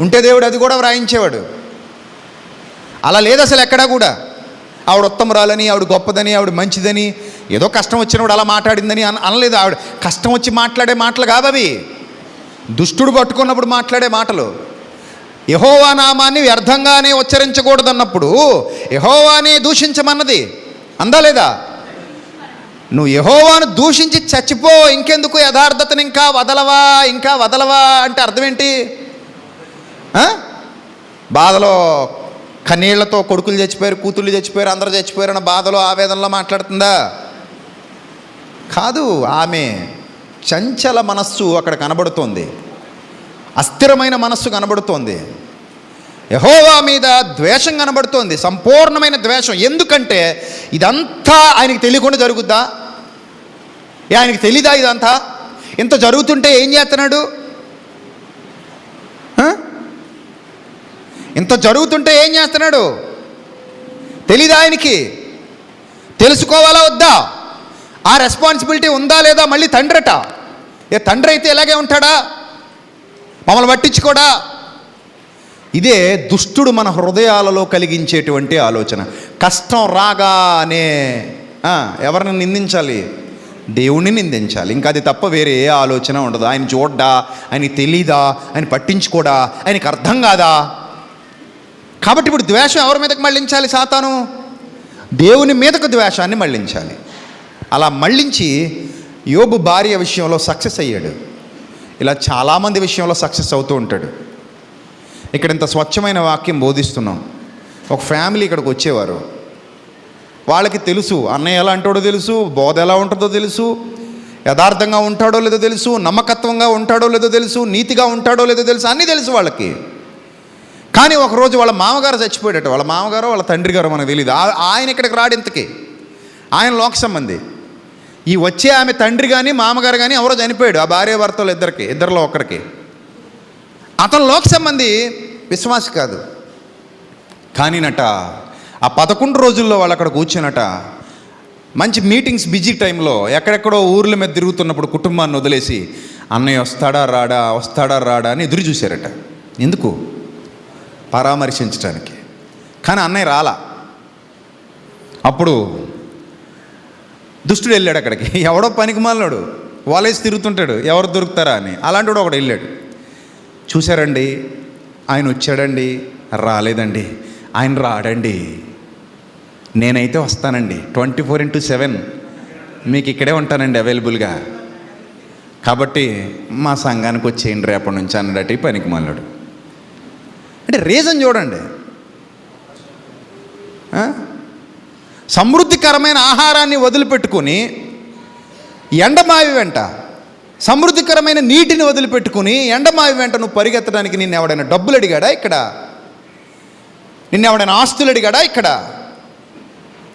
ఉంటే దేవుడు అది కూడా వ్రాయించేవాడు. అలా లేదు అసలు ఎక్కడా కూడా. ఆవిడ ఉత్తమరాలని, ఆవిడ గొప్పదని, ఆవిడ మంచిదని, ఏదో కష్టం వచ్చినప్పుడు అలా మాట్లాడిందని అనలేదు. ఆవిడ కష్టం వచ్చి మాట్లాడే మాటలు కాదు అవి. దుష్టుడు పట్టుకున్నప్పుడు మాట్లాడే మాటలు. యెహోవా నామాన్ని వ్యర్థంగానే ఉచ్చరించకూడదన్నప్పుడు యెహోవానే దూషించమన్నది అందా లేదా? నువ్వు యెహోవాను దూషించి చచ్చిపో, ఇంకెందుకు యథార్థతను ఇంకా వదలవా అంటే అర్థం ఏంటి? బాధలో కన్నీళ్లతో కొడుకులు చచ్చిపోయారు, కూతుళ్ళు చచ్చిపోయారు, అందరూ చచ్చిపోయారు అన్న బాధలో ఆవేదనలో మాట్లాడుతుందా? కాదు. ఆమె చంచల మనస్సు అక్కడ కనబడుతోంది, అస్థిరమైన మనస్సు కనబడుతోంది, యెహోవా మీద ద్వేషం కనబడుతోంది, సంపూర్ణమైన ద్వేషం. ఎందుకంటే ఇదంతా ఆయనకి తెలియకుండా జరుగుద్దా? ఆయనకి తెలీదా ఇదంతా? ఇంత జరుగుతుంటే ఏం చేస్తున్నాడు? ఇంత జరుగుతుంటే ఏం చేస్తున్నాడు తెలీదా ఆయనకి? తెలుసుకోవాలా వద్దా? ఆ రెస్పాన్సిబిలిటీ ఉందా లేదా? మళ్ళీ తండ్రట. తండ్రి అయితే ఇలాగే ఉంటాడా? మమ్మల్ని పట్టించుకోడా? ఇదే దుష్టుడు మన హృదయాలలో కలిగించేటువంటి ఆలోచన. కష్టం రాగానే ఎవరిని నిందించాలి? దేవుణ్ణి నిందించాలి. ఇంకా అది తప్ప వేరే ఏ ఆలోచన ఉండదు. ఆయన చూడ్డా? ఆయనకి తెలీదా? ఆయన పట్టించుకోడా? ఆయనకి అర్థం కాదా? కాబట్టి ఇప్పుడు ద్వేషం ఎవరి మీదకి మళ్ళించాలి? సాతాను దేవుని మీదకు ద్వేషాన్ని మళ్ళించాలి. అలా మళ్ళించి యోబు భార్య విషయంలో సక్సెస్ అయ్యాడు. ఇలా చాలామంది విషయంలో సక్సెస్ అవుతూ ఉంటాడు. ఇక్కడ ఇంత స్వచ్ఛమైన వాక్యం బోధిస్తున్నాం. ఒక ఫ్యామిలీ ఇక్కడికి వచ్చేవారు. వాళ్ళకి తెలుసు అన్నయ్య ఎలా అంటాడో తెలుసు, బోధ ఎలా ఉంటుందో తెలుసు, యథార్థంగా ఉంటాడో లేదో తెలుసు, నమ్మకత్వంగా ఉంటాడో లేదో తెలుసు, నీతిగా ఉంటాడో లేదో తెలుసు, అన్నీ తెలుసు వాళ్ళకి. కానీ ఒకరోజు వాళ్ళ మామగారు చచ్చిపోయాడట. వాళ్ళ మామగారు వాళ్ళ తండ్రి గారు మనకు తెలియదు. ఆయన ఇక్కడికి రాడు. ఇంతకీ ఆయన లోక సంబంధి. ఈ వచ్చే ఆమె తండ్రి కానీ మామగారు కానీ ఎవరో చనిపోయాడు. ఆ భార్య భర్తలు ఇద్దరిలో ఒకరికి. అతను లోక సంబంధి, విశ్వాసి కాదు. కానీనట ఆ 11 రోజుల్లో వాళ్ళు అక్కడ కూర్చున్నట మంచి మీటింగ్స్, బిజీ టైంలో ఎక్కడెక్కడో ఊర్ల మీద తిరుగుతున్నప్పుడు కుటుంబాన్ని వదిలేసి అన్నయ్య వస్తాడా రాడా అని ఎదురు చూశారట. ఎందుకు? పరామర్శించడానికి. కానీ అన్నయ్య రాలా. అప్పుడు దుష్టుడు వెళ్ళాడు అక్కడికి. ఎవడో పనికిమాలినాడు వాలేసి తిరుగుతుంటాడు, ఎవరు దొరుకుతారా అని. అలాంటి వాడు ఒకడు వెళ్ళాడు. చూశారండి, ఆయన వచ్చాడండి, రాలేదండి, ఆయన రాడండి, నేనైతే వస్తానండి, 24/7 మీకు ఇక్కడే ఉంటానండి అవైలబుల్గా, కాబట్టి మా సంఘానికి వచ్చేయండి రేపటి నుంచి అన్నాడట ఈ పనికిమాలినాడు. అంటే రీజన్ చూడండి. సమృద్ధికరమైన ఆహారాన్ని వదిలిపెట్టుకుని ఎండమావి వెంట, సమృద్ధికరమైన నీటిని వదిలిపెట్టుకుని ఎండమావి వెంట నువ్వు పరిగెత్తడానికి నిన్ను ఎవడైనా డబ్బులు అడిగాడా ఇక్కడ? నిన్ను ఎవడైనా ఆస్తులు అడిగాడా ఇక్కడ?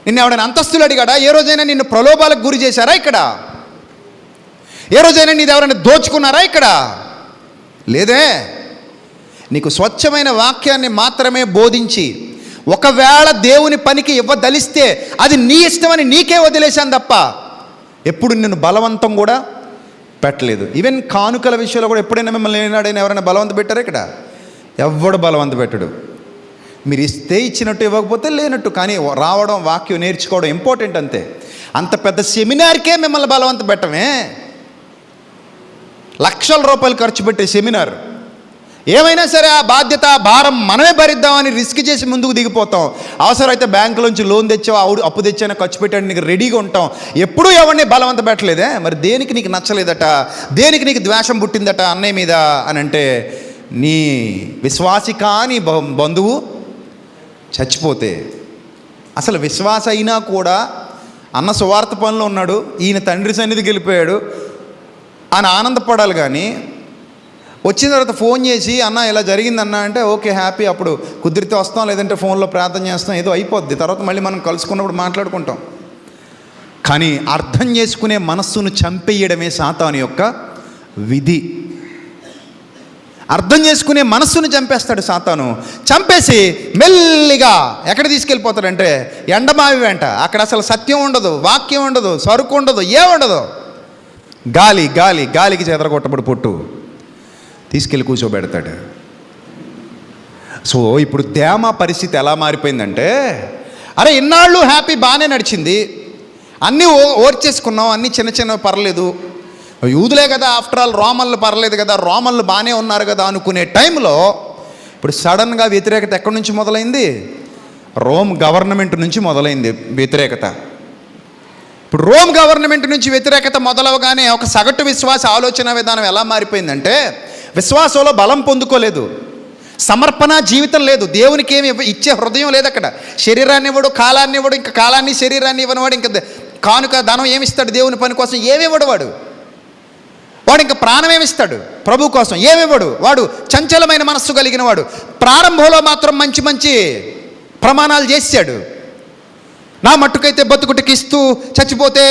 నిన్ను ఎవడైనా అంతస్తులు అడిగాడా? ఏ రోజైనా నిన్ను ప్రలోభాలకు గురి చేశారా ఇక్కడ? ఏ రోజైనా నీది ఎవరైనా దోచుకున్నారా ఇక్కడ? లేదే. నీకు స్వచ్ఛమైన వాక్యాన్ని మాత్రమే బోధించి ఒకవేళ దేవుని పనికి ఇవ్వదలిస్తే అది నీ ఇష్టమని నీకే వదిలేశాను తప్ప ఎప్పుడు నిన్ను బలవంతం కూడా పెట్టలేదు. ఈవెన్ కానుకల విషయంలో కూడా ఎప్పుడైనా మిమ్మల్ని ఏనాడైనా ఎవరైనా బలవంత పెట్టారా ఇక్కడ? ఎవడు బలవంత పెట్టడు. మీరు ఇస్తే ఇచ్చినట్టు, ఇవ్వకపోతే లేనట్టు. కానీ రావడం, వాక్యం నేర్చుకోవడం ఇంపార్టెంట్ అంతే. అంత పెద్ద సెమినార్కే మిమ్మల్ని బలవంత పెట్టమే. లక్షల రూపాయలు ఖర్చు పెట్టే సెమినార్, ఏమైనా సరే ఆ బాధ్యత భారం మనమే భరిద్దామని రిస్క్ చేసి ముందుకు దిగిపోతాం. అవసరమైతే బ్యాంకులోంచి లోన్ తెచ్చావు, అప్పు తెచ్చైనా ఖర్చు పెట్టాను, నీకు రెడీగా ఉంటాం. ఎప్పుడూ ఎవరిని బలవంత పెట్టలేదే. మరి దేనికి నీకు నచ్చలేదట, దేనికి నీకు ద్వేషం పుట్టిందట అన్నయ్య మీద అని అంటే, నీ విశ్వాసి కాని బంధువు చచ్చిపోతే, అసలు విశ్వాస అయినా కూడా అన్న సువార్త పనిలో ఉన్నాడు, ఈయన తండ్రి సన్నిధికి వెళ్ళిపోయాడు అని ఆనందపడాలి. కానీ వచ్చిన తర్వాత ఫోన్ చేసి అన్న ఇలా జరిగిందన్న అంటే ఓకే హ్యాపీ, అప్పుడు కుదిరితే వస్తాం, లేదంటే ఫోన్లో ప్రార్థన చేస్తాం, ఏదో అయిపోద్ది, తర్వాత మళ్ళీ మనం కలుసుకున్నప్పుడు మాట్లాడుకుంటాం. కానీ అర్థం చేసుకునే మనస్సును చంపేయడమే సాతాను యొక్క విధి. అర్థం చేసుకునే మనస్సును చంపేస్తాడు సాతాను. చంపేసి మెల్లిగా ఎక్కడ తీసుకెళ్ళిపోతాడంటే ఎండమావి వెంట. అక్కడ అసలు సత్యం ఉండదు, వాక్యం ఉండదు, సరుకు ఉండదు, ఏముండదు. గాలి గాలి గాలికి చెదరగొట్టబడి పొట్టు తీసుకెళ్ళి కూర్చోబెడతాడు. సో ఇప్పుడు దేమ పరిస్థితి ఎలా మారిపోయిందంటే, అరే ఇన్నాళ్ళు హ్యాపీ బాగానే నడిచింది, అన్నీ ఓర్చేసుకున్నాం, అన్నీ చిన్న చిన్నవి పర్లేదు, యూదులే కదా, ఆఫ్టర్ ఆల్ రోమన్లు పర్లేదు కదా, రోమన్లు బాగానే ఉన్నారు కదా అనుకునే టైంలో ఇప్పుడు సడన్గా వ్యతిరేకత ఎక్కడి నుంచి మొదలైంది? రోమ్ గవర్నమెంట్ నుంచి మొదలైంది వ్యతిరేకత. ఇప్పుడు రోమ్ గవర్నమెంట్ నుంచి వ్యతిరేకత మొదలవగానే ఒక సగటు విశ్వాస ఆలోచన విధానం ఎలా మారిపోయిందంటే, విశ్వాసంలో బలం పొందుకోలేదు, సమర్పణ జీవితం లేదు, దేవునికి ఏమి ఇచ్చే హృదయం లేదు. అక్కడ శరీరాన్ని ఇవ్వడు, కాలాన్ని ఇవ్వడు, ఇంకా కాలాన్ని శరీరాన్ని ఇవ్వనివాడు ఇంకా కానుక ధనం ఏమిస్తాడు దేవుని పని కోసం? ఏమివ్వడు వాడు ఇంకా ప్రాణం ఏమిస్తాడు ప్రభు కోసం? ఏమివ్వడు. వాడు చంచలమైన మనస్సు కలిగిన వాడు. ప్రారంభంలో మాత్రం మంచి మంచి ప్రమాణాలు చేశాడు, నా మట్టుకైతే బతుకుటికిస్తూ చచ్చిపోతే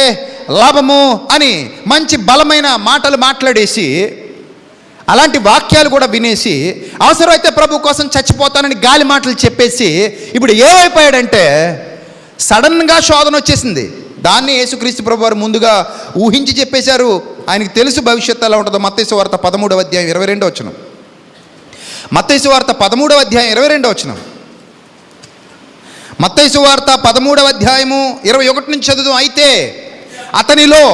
లాభము అని మంచి బలమైన మాటలు మాట్లాడేసి, అలాంటి వాక్యాలు కూడా వినేసి, అవసరమైతే ప్రభు కోసం చచ్చిపోతానని గాలి మాటలు చెప్పేసి ఇప్పుడు ఏమైపోయాడంటే సడన్గా శోధన వచ్చేసింది. దాన్ని యేసుక్రీస్తు ప్రభు వారు ముందుగా ఊహించి చెప్పేశారు. ఆయనకి తెలుసు భవిష్యత్తు ఎలా ఉంటుందో. మత్తయి సువార్త 13వ అధ్యాయం 22వ వచనం. మత్తయి సువార్త 13వ అధ్యాయం 22వ వచనం. మత్తయి సువార్త 13వ అధ్యాయము 21 నుంచి చదువు. అయితే అతనిలో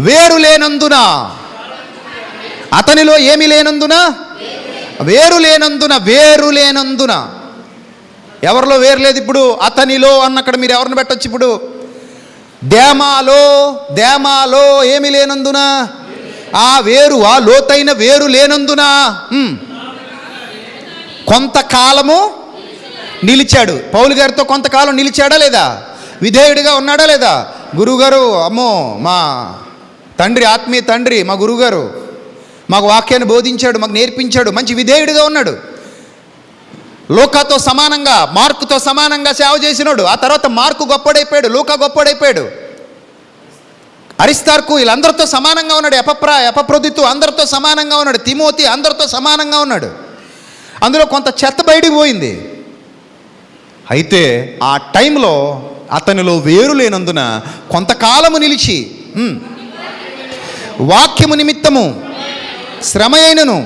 వేరు లేనందున, అతనిలో ఏమి లేనందున? వేరు లేనందున. వేరు లేనందున. ఎవరిలో వేరు లేదు ఇప్పుడు? అతనిలో అన్నక్కడ మీరు ఎవరిని పెట్టచ్చు ఇప్పుడు? దేమాలో, దేమాలో ఏమి లేనందున, ఆ వేరు, ఆ లోతైన వేరు లేనందున కొంతకాలము నిలిచాడు. పౌలు గారితో కొంతకాలం నిలిచాడా లేదా? విధేయుడిగా ఉన్నాడా లేదా? గురువుగారు, అమ్మో మా తండ్రి, ఆత్మీయ తండ్రి, మా గురువుగారు మాకు వాక్యాన్ని బోధించాడు, మాకు నేర్పించాడు, మంచి విధేయుడిగా ఉన్నాడు. లూకాతో సమానంగా, మార్కుతో సమానంగా సేవ చేసినాడు. ఆ తర్వాత మార్కు గొప్పడైపోయాడు, లూకా గొప్పడైపోయాడు, అరిస్తార్కు వీళ్ళందరితో సమానంగా ఉన్నాడు, ఎపప్రొదితు అందరితో సమానంగా ఉన్నాడు, తిమోతి అందరితో సమానంగా ఉన్నాడు. అందులో కొంత చెత్త బయటికి పోయింది. అయితే ఆ టైంలో అతనిలో వేరు లేనందున కొంతకాలము నిలిచి వాక్యము నిమిత్తము శ్రమ అయినను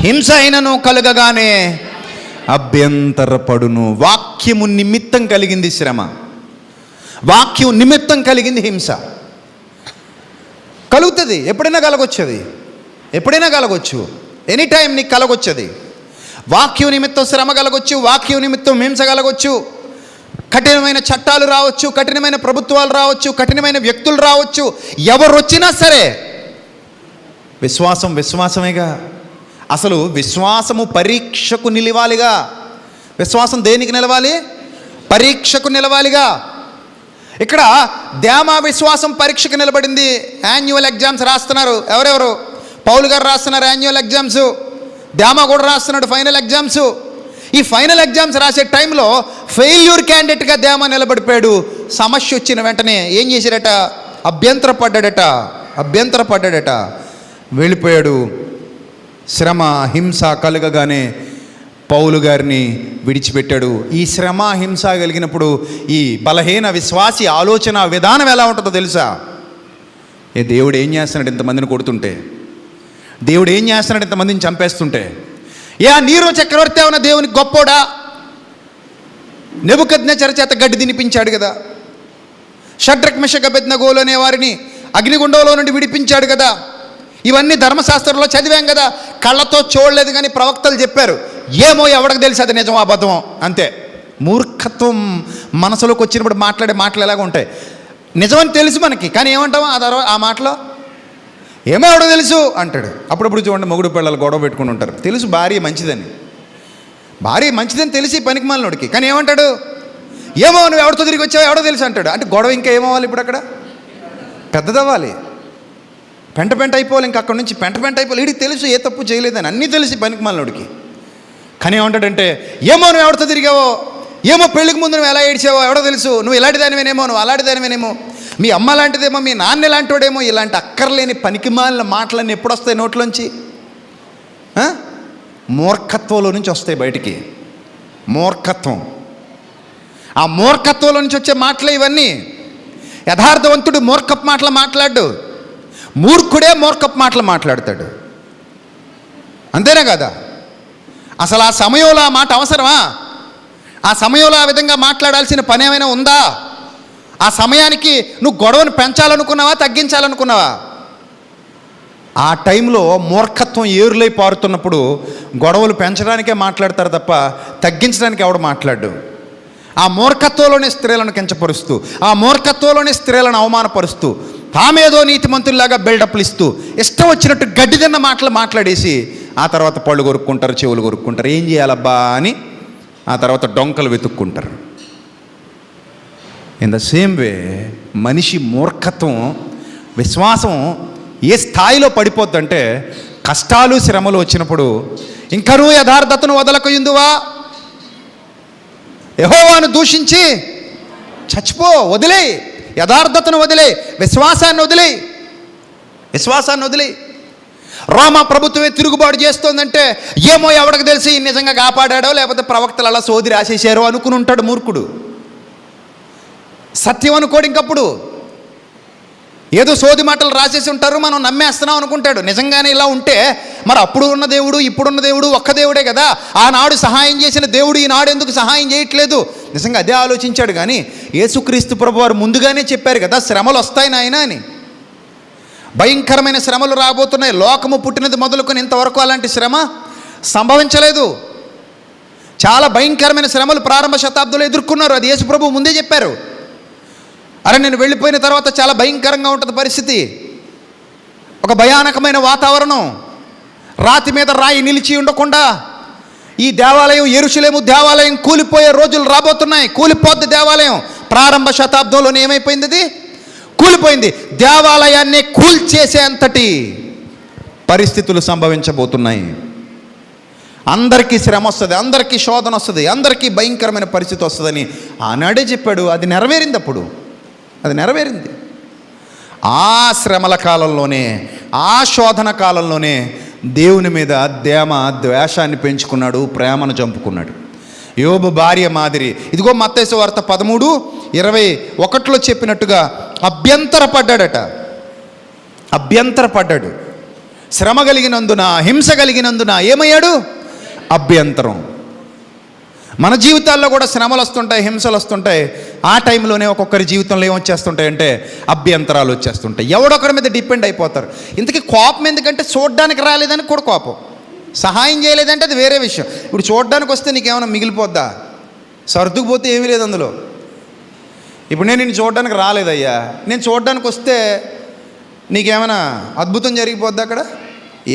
హింస అయినను కలుగగానే అభ్యంతరపడును. వాక్యము నిమిత్తం కలిగింది శ్రమ. వాక్యం నిమిత్తం కలిగింది హింస. కలుగుతుంది, ఎప్పుడైనా కలగొచ్చది, ఎప్పుడైనా కలగొచ్చు. ఎనీ టైం నీకు కలగొచ్చది. వాక్యం నిమిత్తం శ్రమ కలగొచ్చు, వాక్యం నిమిత్తం హింస కలగొచ్చు. కఠినమైన చట్టాలు రావచ్చు, కఠినమైన ప్రభుత్వాలు రావచ్చు, కఠినమైన వ్యక్తులు రావచ్చు. ఎవరు వచ్చినా సరే విశ్వాసమేగా. అసలు విశ్వాసము పరీక్షకు నిలవాలిగా. విశ్వాసం దేనికి నిలవాలి? పరీక్షకు నిలవాలిగా. ఇక్కడ దేమా విశ్వాసం పరీక్షకు నిలబడింది. యాన్యువల్ ఎగ్జామ్స్ రాస్తున్నారు. ఎవరెవరు? పౌలు గారు రాస్తున్నారు యాన్యువల్ ఎగ్జామ్స్, దేమా కూడా రాస్తున్నాడు ఫైనల్ ఎగ్జామ్స్. ఈ ఫైనల్ ఎగ్జామ్స్ రాసే టైంలో ఫెయిల్యూర్ క్యాండిడేట్గా దేమా నిలబడిపోయాడు. సమస్య వచ్చిన వెంటనే ఏం చేశాడట? అభ్యంతరపడ్డాడట, వెళ్ళిపోయాడు. శ్రమ హింస కలగగానే పౌలు గారిని విడిచిపెట్టాడు. ఈ శ్రమ హింస కలిగినప్పుడు ఈ బలహీన విశ్వాసి ఆలోచన విధానం ఎలా ఉంటుందో తెలుసా? దేవుడు ఏం చేస్తున్నాడు ఇంతమందిని కొడుతుంటే? దేవుడు ఏం చేస్తున్నాడు ఇంతమందిని చంపేస్తుంటే? నీరో చక్రవర్తి ఏమన్నా దేవునికి గొప్పోడా? నెబుకద్నెజరు చేత గడ్డి తినిపించాడు కదా. షడ్రక్ మెషక్ అబేద్నెగోలు అనే వారిని అగ్నిగుండంలో నుండి విడిపించాడు కదా. ఇవన్నీ ధర్మశాస్త్రంలో చదివాం కదా. కళ్ళతో చూడలేదు కానీ ప్రవక్తలు చెప్పారు. ఏమో ఎవరికి తెలుసు అది నిజమో అబద్ధమో, అంతే. మూర్ఖత్వం మనసులోకి వచ్చినప్పుడు మాట్లాడే మాటలు ఎలాగ ఉంటాయి? నిజమని తెలుసు మనకి, కానీ ఏమంటామో ఆ మాటలో ఏమో ఎవడో తెలుసు అంటాడు. అప్పుడప్పుడు చూడండి, మొగుడు పిల్లలు గొడవ పెట్టుకుని ఉంటారు. తెలుసు భార్య మంచిదని తెలిసి పనికి మాలినోడికి, కానీ ఏమంటాడు? ఏమో నువ్వు ఎవరితో తిరిగి వచ్చావో ఎవడో తెలుసు అంటాడు. అంటే గొడవ ఇంకా ఏమవ్వాలి? ఇప్పుడు అక్కడ పెద్దదవ్వాలి, పెంట అయిపోవాలి. ఇంకా అక్కడ నుంచి పెంట అయిపోవాలి. వీడికి తెలుసు ఏ తప్పు చేయలేదని, అన్నీ తెలిసి పనికి మాలినోడికి. కానీ ఏమంటాడంటే, ఏమో నువ్వు ఎవరితో తిరిగావో, ఏమో పెళ్ళికి ముందు నువ్వు ఎలా ఏడ్చావో ఎవడో తెలుసు, నువ్వు ఇలాంటి దానివేనేమో, నువ్వు అలాంటి దానివేనేమో, మీ అమ్మ లాంటిదేమో, మీ నాన్న లాంటివాడేమో. ఇలాంటి అక్కర్లేని పనికిమాలిన మాటలన్నీ ఎప్పుడు వస్తాయి నోట్లోంచి? మూర్ఖత్వంలో నుంచి వస్తాయి బయటికి. మూర్ఖత్వం, ఆ మూర్ఖత్వంలో నుంచి వచ్చే మాటలే ఇవన్నీ. యథార్థవంతుడు మూర్ఖపు మాటలు మాట్లాడు, మూర్ఖుడే మూర్ఖపు మాటలు మాట్లాడతాడు. అంతేనా కదా? అసలు ఆ సమయంలో ఆ మాట అవసరమా? ఆ సమయంలో ఆ విధంగా మాట్లాడాల్సిన పని ఏమైనా ఉందా? ఆ సమయానికి నువ్వు గొడవను పెంచాలనుకున్నావా, తగ్గించాలనుకున్నావా? ఆ టైంలో మూర్ఖత్వం ఏరులై పారుతున్నప్పుడు గొడవలు పెంచడానికే మాట్లాడతారు తప్ప తగ్గించడానికి ఎవడు మాట్లాడు. ఆ మూర్ఖత్వంలోనే స్త్రీలను కించపరుస్తూ, ఆ మూర్ఖత్వంలోనే స్త్రీలను అవమానపరుస్తూ, తామేదో నీతిమంతుల్లాగా బిల్డప్లు ఇస్తూ, ఇష్టం వచ్చినట్టు గడ్డి తిన్న మాటలు మాట్లాడేసి ఆ తర్వాత పళ్ళు కొరుక్కుంటారు, చెవులు కొరుక్కుంటారు. ఏం చేయాలబ్బా అని ఆ తర్వాత డొంకలు వెతుక్కుంటారు. ఇన్ ద సేమ్ వే మనిషి మూర్ఖత్వం, విశ్వాసం ఏ స్థాయిలో పడిపోద్దంటే, కష్టాలు శ్రమలు వచ్చినప్పుడు ఇంకనూ యథార్థతను వదలకయుందువా, యెహోవాను దూషించి చచ్చిపో, వదిలేయి. యథార్థతను వదిలేయి, విశ్వాసాన్ని వదిలేయి. రోమా ప్రభుత్వమే తిరుగుబాటు చేస్తోందంటే ఏమో ఎవడికి తెలిసి నిజంగా కాపాడాడో లేకపోతే ప్రవక్తలు అలా సోది రాసేసారో అనుకుని ఉంటాడు మూర్ఖుడు. సత్యం అనుకోడు. ఇంకప్పుడు ఏదో సోది మాటలు రాసేసి ఉంటారు, మనం నమ్మేస్తున్నాం అనుకుంటాడు. నిజంగానే ఇలా ఉంటే మరి అప్పుడు ఉన్న దేవుడు ఇప్పుడున్న దేవుడు ఒక్క దేవుడే కదా. ఆనాడు సహాయం చేసిన దేవుడు ఈనాడు ఎందుకు సహాయం చేయట్లేదు? నిజంగా అదే ఆలోచించాడు. కానీ యేసుక్రీస్తు ప్రభువారు ముందుగానే చెప్పారు కదా, శ్రమలు వస్తాయి నాయన అని. భయంకరమైన శ్రమలు రాబోతున్నాయి. లోకము పుట్టినది మొదలుకొని ఇంతవరకు అలాంటి శ్రమ సంభవించలేదు. చాలా భయంకరమైన శ్రమలు ప్రారంభ శతాబ్దంలో ఎదుర్కొన్నారు. అది యేసు ప్రభువు ముందే చెప్పారు. అరే నేను వెళ్ళిపోయిన తర్వాత చాలా భయంకరంగా ఉంటుంది పరిస్థితి. ఒక భయానకమైన వాతావరణం, రాతి మీద రాయి నిలిచి ఉండకుండా ఈ దేవాలయం, యెరూషలేము దేవాలయం కూలిపోయే రోజులు రాబోతున్నాయి. కూలిపోద్ది దేవాలయం. ప్రారంభ శతాబ్దంలోనే ఏమైపోయింది? అది కూలిపోయింది. దేవాలయాన్ని కూల్చేసేంతటి పరిస్థితులు సంభవించబోతున్నాయి. అందరికీ శ్రమ వస్తుంది, అందరికీ శోధన వస్తుంది, అందరికీ భయంకరమైన పరిస్థితి వస్తుందని ఆనాడే చెప్పాడు. అది నెరవేరింది. అప్పుడు అది నెరవేరింది. ఆ శ్రమల కాలంలోనే, ఆ శోధన కాలంలోనే దేవుని మీద ద్వేషాన్ని పెంచుకున్నాడు, ప్రేమను చంపుకున్నాడు. యోబు భార్య మాదిరి. ఇదిగో మత్తయి సువార్త 13:21 చెప్పినట్టుగా అభ్యంతరపడ్డాడు. శ్రమ కలిగినందున, హింస కలిగినందున ఏమయ్యాడు? అభ్యంతరం. మన జీవితాల్లో కూడా శ్రమలు వస్తుంటాయి, హింసలు వస్తుంటాయి. ఆ టైంలోనే ఒక్కొక్కరి జీవితంలో ఏమొచ్చేస్తుంటాయంటే అభ్యంతరాలు వచ్చేస్తుంటాయి. ఎవడొక్కడి మీద డిపెండ్ అయిపోతారు. ఇంతకీ కోపం ఎందుకంటే చూడడానికి రాలేదని కూడా కోపం, సహాయం చేయలేదంటే అది వేరే విషయం. ఇప్పుడు చూడడానికి వస్తే నీకేమైనా మిగిలిపోద్దా? సర్దుకుపోతే ఏమీ లేదు అందులో. ఇప్పుడు నేను నిన్ను చూడడానికి రాలేదయ్యా, నేను చూడడానికి వస్తే నీకేమైనా అద్భుతం జరిగిపోద్దా అక్కడ?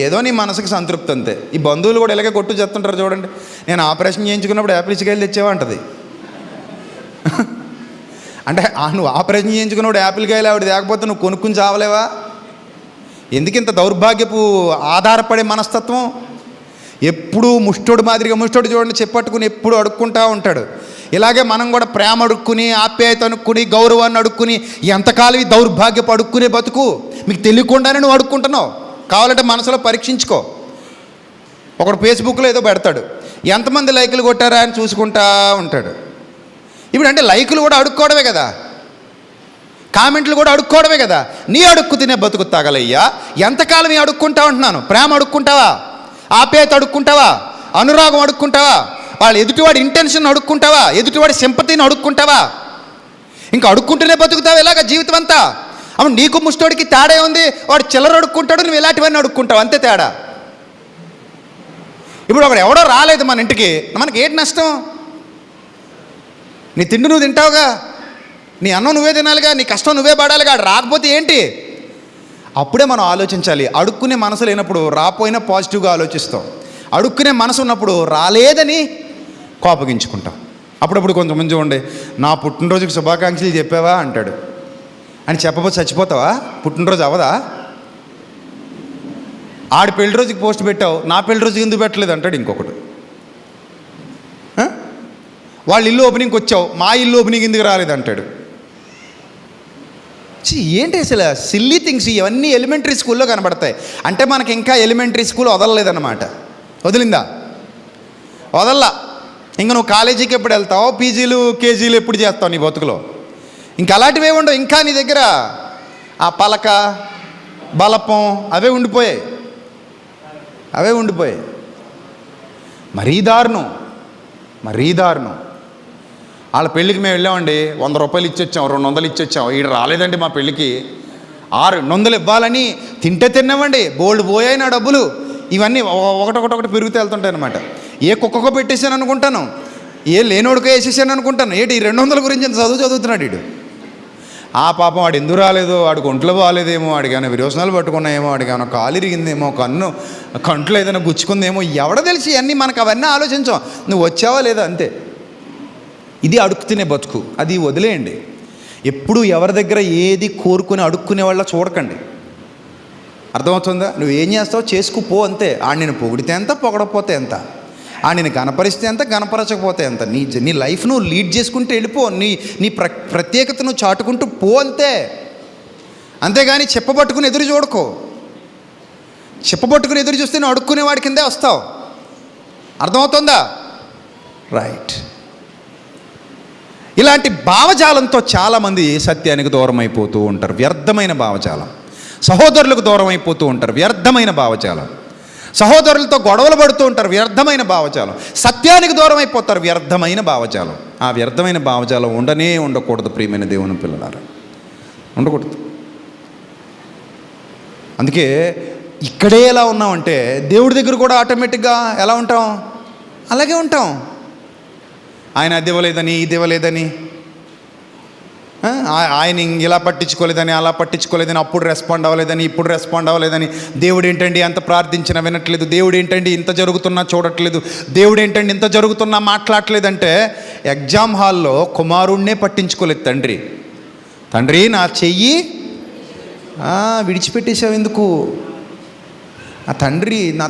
ఏదో నీ మనసుకు సంతృప్తి అంతే. ఈ బంధువులు కూడా ఇలాగే కొట్టు చేస్తుంటారు చూడండి. నేను ఆపరేషన్ చేయించుకున్నప్పుడు యాపిల్ కాయలు తెచ్చేవా అంటది. అంటే నువ్వు ఆపరేషన్ చేయించుకున్నప్పుడు యాపిల్ కాయలు ఆవిడ లేకపోతే నువ్వు కొనుక్కుని చావలేవా? ఎందుకు ఇంత దౌర్భాగ్యపు ఆధారపడే మనస్తత్వం? ఎప్పుడు ముష్టోడు మాదిరిగా, ముష్టోడు చూడండి చెప్పట్టుకుని ఎప్పుడు అడుక్కుంటా ఉంటాడు. ఇలాగే మనం కూడా ప్రేమ అడుక్కుని, ఆప్యాయత అనుక్కుని, గౌరవాన్ని అడుక్కుని, ఎంతకాలం ఈ దౌర్భాగ్యపు అడుక్కునే బతుకు? మీకు తెలియకుండానే నువ్వు అడుక్కుంటున్నావు. కావాలంటే మనసులో పరీక్షించుకో. ఒకడు ఫేస్బుక్లో ఏదో పెడతాడు, ఎంతమంది లైకులు కొట్టారా అని చూసుకుంటా ఉంటాడు. ఇప్పుడు అంటే లైకులు కూడా అడుక్కోవడమే కదా, కామెంట్లు కూడా అడుక్కోవడమే కదా. నీ అడుక్కు తినే బతుకు తగలయ్యా. ఎంతకాలం ఈ అడుక్కుంటా ఉంటున్నాను? ప్రేమ అడుక్కుంటావా? ఆప్యాయత అడుక్కుంటావా? అనురాగం అడుక్కుంటావా? వాళ్ళు ఎదుటివాడి ఇంటెన్షన్ అడుక్కుంటావా? ఎదుటివాడి సింపతిని అడుక్కుంటావా? ఇంకా అడుక్కుంటూనే బతుకుతావు ఇలాగ జీవితం అంతా. అవును, నీకు ముష్టోడికి తేడా ఉంది. వాడు చిల్లర అడుక్కుంటాడు, నువ్వు ఇలాంటివన్నీ అడుక్కుంటావు, అంతే తేడా. ఇప్పుడు ఒకడు ఎవడో రాలేదు మన ఇంటికి, మనకి ఏంటి నష్టం? నీ తిండి నువ్వు తింటావుగా, నీ అన్నం నువ్వే తినాలిగా, నీ కష్టం నువ్వే పడాలిగా. రాకపోతే ఏంటి? అప్పుడే మనం ఆలోచించాలి. అడుక్కునే మనసు లేనప్పుడు రాపోయినా పాజిటివ్గా ఆలోచిస్తాం. అడుక్కునే మనసు ఉన్నప్పుడు రాలేదని కోపగించుకుంటాం. అప్పుడప్పుడు కొంతమంది చూడండి, నా పుట్టినరోజుకి శుభాకాంక్షలు చెప్పావా అంటాడు. అని చెప్పబోతే చచ్చిపోతావా? పుట్టినరోజు అవదా? ఆడి పెళ్లి రోజుకి పోస్ట్ పెట్టావు, నా పెళ్లి రోజుకి ఎందుకు పెట్టలేదు అంటాడు ఇంకొకటి. వాళ్ళ ఇల్లు ఓపెనింగ్కి వచ్చావు, మా ఇల్లు ఓపెనింగ్ ఎందుకు రాలేదంటాడు. ఏంటి అసలు సిల్లీ థింగ్స్ ఇవన్నీ ఎలిమెంటరీ స్కూల్లో కనబడతాయి. అంటే మనకి ఇంకా ఎలిమెంటరీ స్కూల్ వదలలేదన్నమాట. వదిలిందా? వదల్లా. ఇంకా నువ్వు కాలేజీకి ఎప్పుడు వెళ్తావు, పీజీలు కేజీలు ఎప్పుడు చేస్తావు నీ బతుకులో? ఇంకా అలాంటివే ఉండవు. ఇంకా నీ దగ్గర ఆ పలక, బలపం అవే ఉండిపోయాయి. మరీ దారుణం. వాళ్ళ పెళ్ళికి మేము వెళ్ళామండి, 100 రూపాయలు ఇచ్చొచ్చాం, 200 ఇచ్చొచ్చాం. ఈడ రాలేదండి మా పెళ్ళికి, 200 ఇవ్వాలని తింటే తిన్నామండి. బోల్డ్ పోయాయి నా డబ్బులు. ఇవన్నీ ఒకటి పెరుగుతూ వెళ్తుంటాయి అనమాట. ఏ కుక్కకో పెట్టేశాను అనుకుంటాను, ఏ లేనోడికో వేసేసాను అనుకుంటాను. ఏంటి ఈ 200 గురించి ఎంత చదువుతున్నాడు వీడు? ఆ పాపం వాడు ఎందుకు రాలేదో, వాడికి ఒంట్లో బాగాలేదేమో, వాడికి ఏమైనా విరోచనాలు పట్టుకున్నాయేమో, వాడికి ఏమైనా కాలు ఇరిగిందేమో, కంట్లో ఏదైనా గుచ్చుకుందేమో, ఎవడ తెలిసి అన్నీ మనకు అవన్నీ ఆలోచించాం. నువ్వు వచ్చావా లేదా అంతే. ఇది అడుక్కు తినే బతుకు. అది వదిలేయండి. ఎప్పుడు ఎవరి దగ్గర ఏది కోరుకుని అడుక్కునే వాళ్ళ చూడకండి. అర్థమవుతుందా? నువ్వు ఏం చేస్తావు చేసుకుపో అంతే. నేను పొగిడితే ఎంత, పొగడపోతే ఎంత, నేను గణపరిస్తే ఎంత, గణపరచకపోతే ఎంత. నీ లైఫ్ నువ్వు లీడ్ చేసుకుంటూ వెళ్ళిపో. నీ ప్రత్యేకత నువ్వు చాటుకుంటూ పో అంతే. అంతేగాని చెప్పబట్టుకుని ఎదురు చూడకో. చెప్పబట్టుకుని ఎదురు చూస్తే నువ్వు అడుక్కునేవాడి కిందే వస్తావు. అర్థమవుతుందా? రైట్. ఇలాంటి భావజాలంతో చాలామంది సత్యానికి దూరం అయిపోతూ ఉంటారు. వ్యర్థమైన భావజాలం. సహోదరులకు దూరం అయిపోతూ ఉంటారు. వ్యర్థమైన భావజాలం. సహోదరులతో గొడవలు పడుతూ ఉంటారు. వ్యర్థమైన భావజాలం. సత్యానికి దూరం అయిపోతారు. వ్యర్థమైన భావజాలం. ఆ వ్యర్థమైన భావజాలం ఉండకూడదు ప్రియమైన దేవుని పిల్లలారా, ఉండకూడదు. అందుకే ఇక్కడే ఎలా ఉన్నామంటే దేవుడి దగ్గర కూడా ఆటోమేటిక్గా ఎలా ఉంటాం? అలాగే ఉంటాం. ఆయన అది ఇవ్వలేదని, ఇది ఇవ్వలేదని, ఆయన ఇలా పట్టించుకోలేదని, అలా పట్టించుకోలేదని, అప్పుడు రెస్పాండ్ అవ్వలేదని, ఇప్పుడు రెస్పాండ్ అవ్వలేదని, దేవుడు ఏంటండి అంత ప్రార్థించినా వినట్లేదు, దేవుడు ఏంటండి ఇంత జరుగుతున్నా చూడట్లేదు, దేవుడు ఏంటండి ఇంత జరుగుతున్నా మాట్లాడలేదంటే ఎగ్జామ్ హాల్లో కుమారుణ్ణే పట్టించుకోలేదు తండ్రి. తండ్రి నా చెయ్యి విడిచిపెట్టేశావు ఎందుకు? నా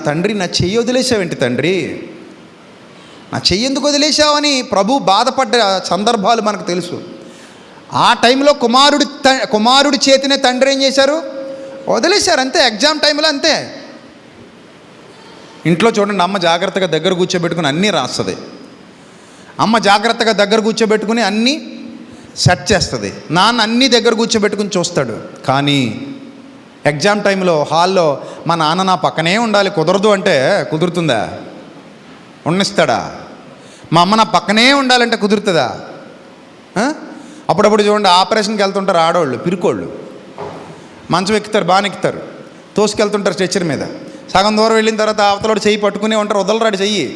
తండ్రి నా చెయ్యి వదిలేసావేంటి తండ్రి? నా చెయ్యి ఎందుకు వదిలేసావని ప్రభు బాధపడ్డ సందర్భాలు మనకు తెలుసు. ఆ టైంలో కుమారుడి చేతినే తండ్రి ఏం చేశారు? వదిలేశారు అంతే. ఎగ్జామ్ టైంలో అంతే. ఇంట్లో చూడండి, అమ్మ జాగ్రత్తగా దగ్గర కూర్చోబెట్టుకుని అన్నీ రాస్తుంది. అమ్మ జాగ్రత్తగా దగ్గర కూర్చోబెట్టుకుని అన్నీ సెట్ చేస్తుంది. నాన్న అన్నీ దగ్గర కూర్చోబెట్టుకుని చూస్తాడు. కానీ ఎగ్జామ్ టైంలో హాల్లో మా నాన్న నా పక్కనే ఉండాలి, కుదరదు అంటే కుదురుతుందా? ఉన్నిస్తాడా? మా అమ్మ నా పక్కనే ఉండాలంటే కుదురుతుందా? అప్పుడప్పుడు చూడండి, ఆపరేషన్కి వెళ్తుంటారు ఆడవాళ్ళు, పిరుకోళ్ళు, మంచం ఎక్కుతారు, బాగా ఎక్కుతారు, తోసుకెళ్తుంటారు స్ట్రెచ్చర్ మీద. సగం దూరం వెళ్ళిన తర్వాత అవతలోడు చెయ్యి పట్టుకునే ఉంటారు, వదలరాడు చెయ్యి.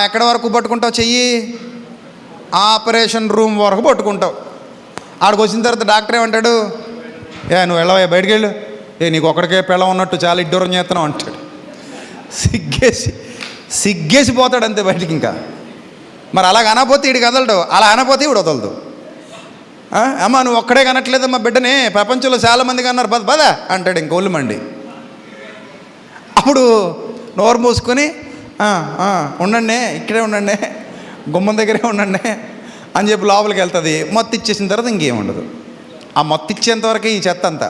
ఎక్కడి వరకు పట్టుకుంటావు చెయ్యి? ఆపరేషన్ రూమ్ వరకు పట్టుకుంటావు. ఆడికి వచ్చిన తర్వాత డాక్టర్ ఏమంటాడు? నువ్వు వెళ్ళవా, బయటికి వెళ్ళు, నీకు ఒక్కడికే పిల్లం ఉన్నట్టు చాలా ఇడ్డూరం చేస్తున్నావు అంటాడు. సిగ్గేసి పోతాడు అంతే బయటికి. ఇంకా మరి అలాగ అనపోతే వీడికి కదలడు, అలా అనపోతే వీడు వదలదు. అమ్మా నువ్వు ఒక్కడే కనట్లేదమ్మా బిడ్డని, ప్రపంచంలో చాలామందిగా అన్నారు, బద అంటాడు ఇంకోళ్ళు మండి. అప్పుడు నోరు మూసుకొని ఉండండి, ఇక్కడే ఉండండి, గుమ్మం దగ్గరే ఉండండి అని చెప్పి లోపలికి వెళ్తుంది. మొత్తం ఇచ్చేసిన తర్వాత ఇంకేం ఉండదు. ఆ మొత్తం ఇచ్చేంతవరకు ఈ చెత్త అంతా.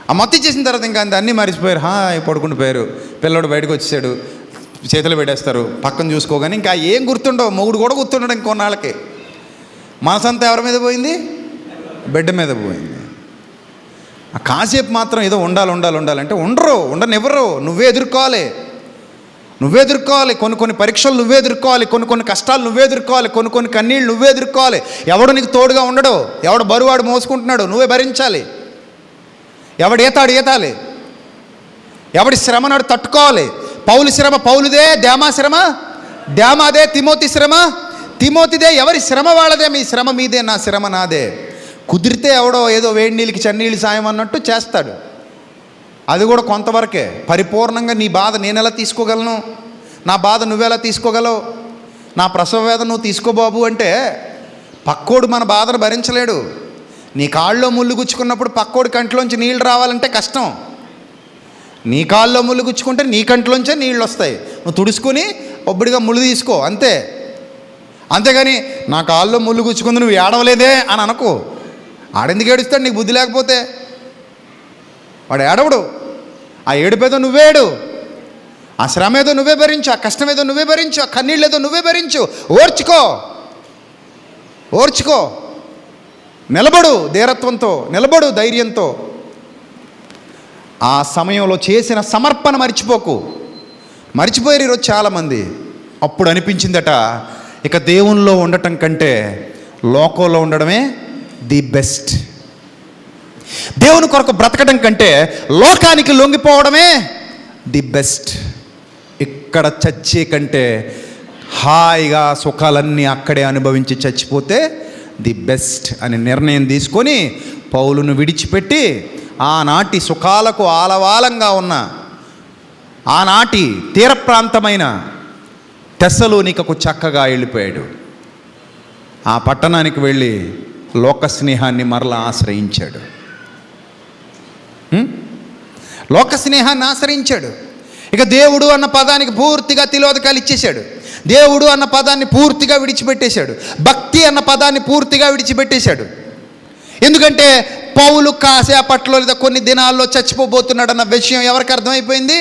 ఆ మొత్తం ఇచ్చేసిన తర్వాత ఇంకా అంత అన్నీ మరిచిపోయారు, పడుకుంటూ పోయారు. పిల్లడు బయటకు వచ్చేసాడు, చేతులు పెట్టేస్తారు, పక్కన చూసుకోగానే ఇంకా ఏం గుర్తుండవు. మొగుడు కూడా గుర్తుండడు ఇంకొన్నాళ్ళకి. మనసంతా ఎవరి మీద పోయింది? బిడ్డ మీద పోయింది. ఆ కాసేపు మాత్రం ఏదో ఉండాలంటే ఉండనివ్వరు. నువ్వే ఎదుర్కోవాలి. కొన్ని పరీక్షలు నువ్వే ఎదుర్కోవాలి, కొన్ని కష్టాలు నువ్వే ఎదుర్కోవాలి, కొన్ని కన్నీళ్ళు నువ్వే ఎదుర్కోవాలి. ఎవడు నీకు తోడుగా ఉండడు, ఎవడు బరువాడు మోసుకుంటున్నాడు, నువ్వే భరించాలి. ఎవడు ఈతాలి, ఎవడి శ్రమ నాడు తట్టుకోవాలి. పౌలు శ్రమ పౌలుదే, దేమా శ్రమ దేమాదే, తిమోతి శ్రమ తిమోతిదే. ఎవరి శ్రమ వాళ్ళదే, మీ శ్రమ మీదే, నా శ్రమ నాదే. కుదిరితే ఎవడో ఏదో వేడి నీళ్ళకి చన్నీళ్ళు సాయం అన్నట్టు చేస్తాడు. అది కూడా కొంతవరకే. పరిపూర్ణంగా నీ బాధ నేను ఎలా తీసుకోగలను, నా బాధ నువ్వెలా తీసుకోగలవు, నా ప్రసవ వేదన నువ్వు తీసుకో బాబు అంటే పక్కోడు మన బాధను భరించలేడు. నీ కాళ్ళలో ముళ్ళు గుచ్చుకున్నప్పుడు పక్కోడి కంట్లోంచి నీళ్ళు రావాలంటే కష్టం. నీ కాళ్ళలో ముళ్ళు గుచ్చుకుంటే నీ కంట్లోంచే నీళ్ళు వస్తాయి. నువ్వు తుడుచుకొని ఒబ్బడిగా ముళ్ళు తీసుకో అంతేగాని నా కాళ్ళలో ముళ్ళు గుచ్చుకుంది నువ్వు ఏడవలేదే అని అనుకో. ఆడెందుకు ఏడుస్తాడు? నీకు బుద్ధి లేకపోతే. వాడు ఏడవడు. ఆ ఏడుపేదో నువ్వేడు, ఆ శ్రమ ఏదో నువ్వే భరించు, ఆ కష్టం ఏదో నువ్వే భరించు, ఆ కన్నీళ్ళు ఏదో నువ్వే భరించు. ఓర్చుకో, నిలబడు, ధీరత్వంతో నిలబడు, ధైర్యంతో. ఆ సమయంలో చేసిన సమర్పణ మర్చిపోయారు ఈరోజు చాలామంది. అప్పుడు అనిపించిందట, ఇక దేవునిలో ఉండటం కంటే లోకంలో ఉండడమే ది బెస్ట్. దేవుని కొరకు బ్రతకడం కంటే లోకానికి లొంగిపోవడమే ది బెస్ట్. ఇక్కడ చచ్చే కంటే హాయిగా సుఖాలన్నీ అక్కడే అనుభవించి చచ్చిపోతే ది బెస్ట్ అని నిర్ణయం తీసుకొని పౌలును విడిచిపెట్టి ఆనాటి సుఖాలకు ఆలవాలంగా ఉన్న ఆనాటి తీర ప్రాంతమైన తెస్సలోనికకు చక్కగా వెళ్ళిపోయాడు. ఆ పట్టణానికి వెళ్ళి లోక స్నేహాన్ని మరలా ఆశ్రయించాడు. ఇక దేవుడు అన్న పదానికి పూర్తిగా తిలోదకాలు ఇచ్చేశాడు. దేవుడు అన్న పదాన్ని పూర్తిగా విడిచిపెట్టేశాడు. భక్తి అన్న పదాన్ని పూర్తిగా విడిచిపెట్టేశాడు. ఎందుకంటే పౌలు కాసేపట్లో లేదా కొన్ని దినాల్లో చచ్చిపోబోతున్నాడు అన్న విషయం ఎవరికి అర్థమైపోయింది?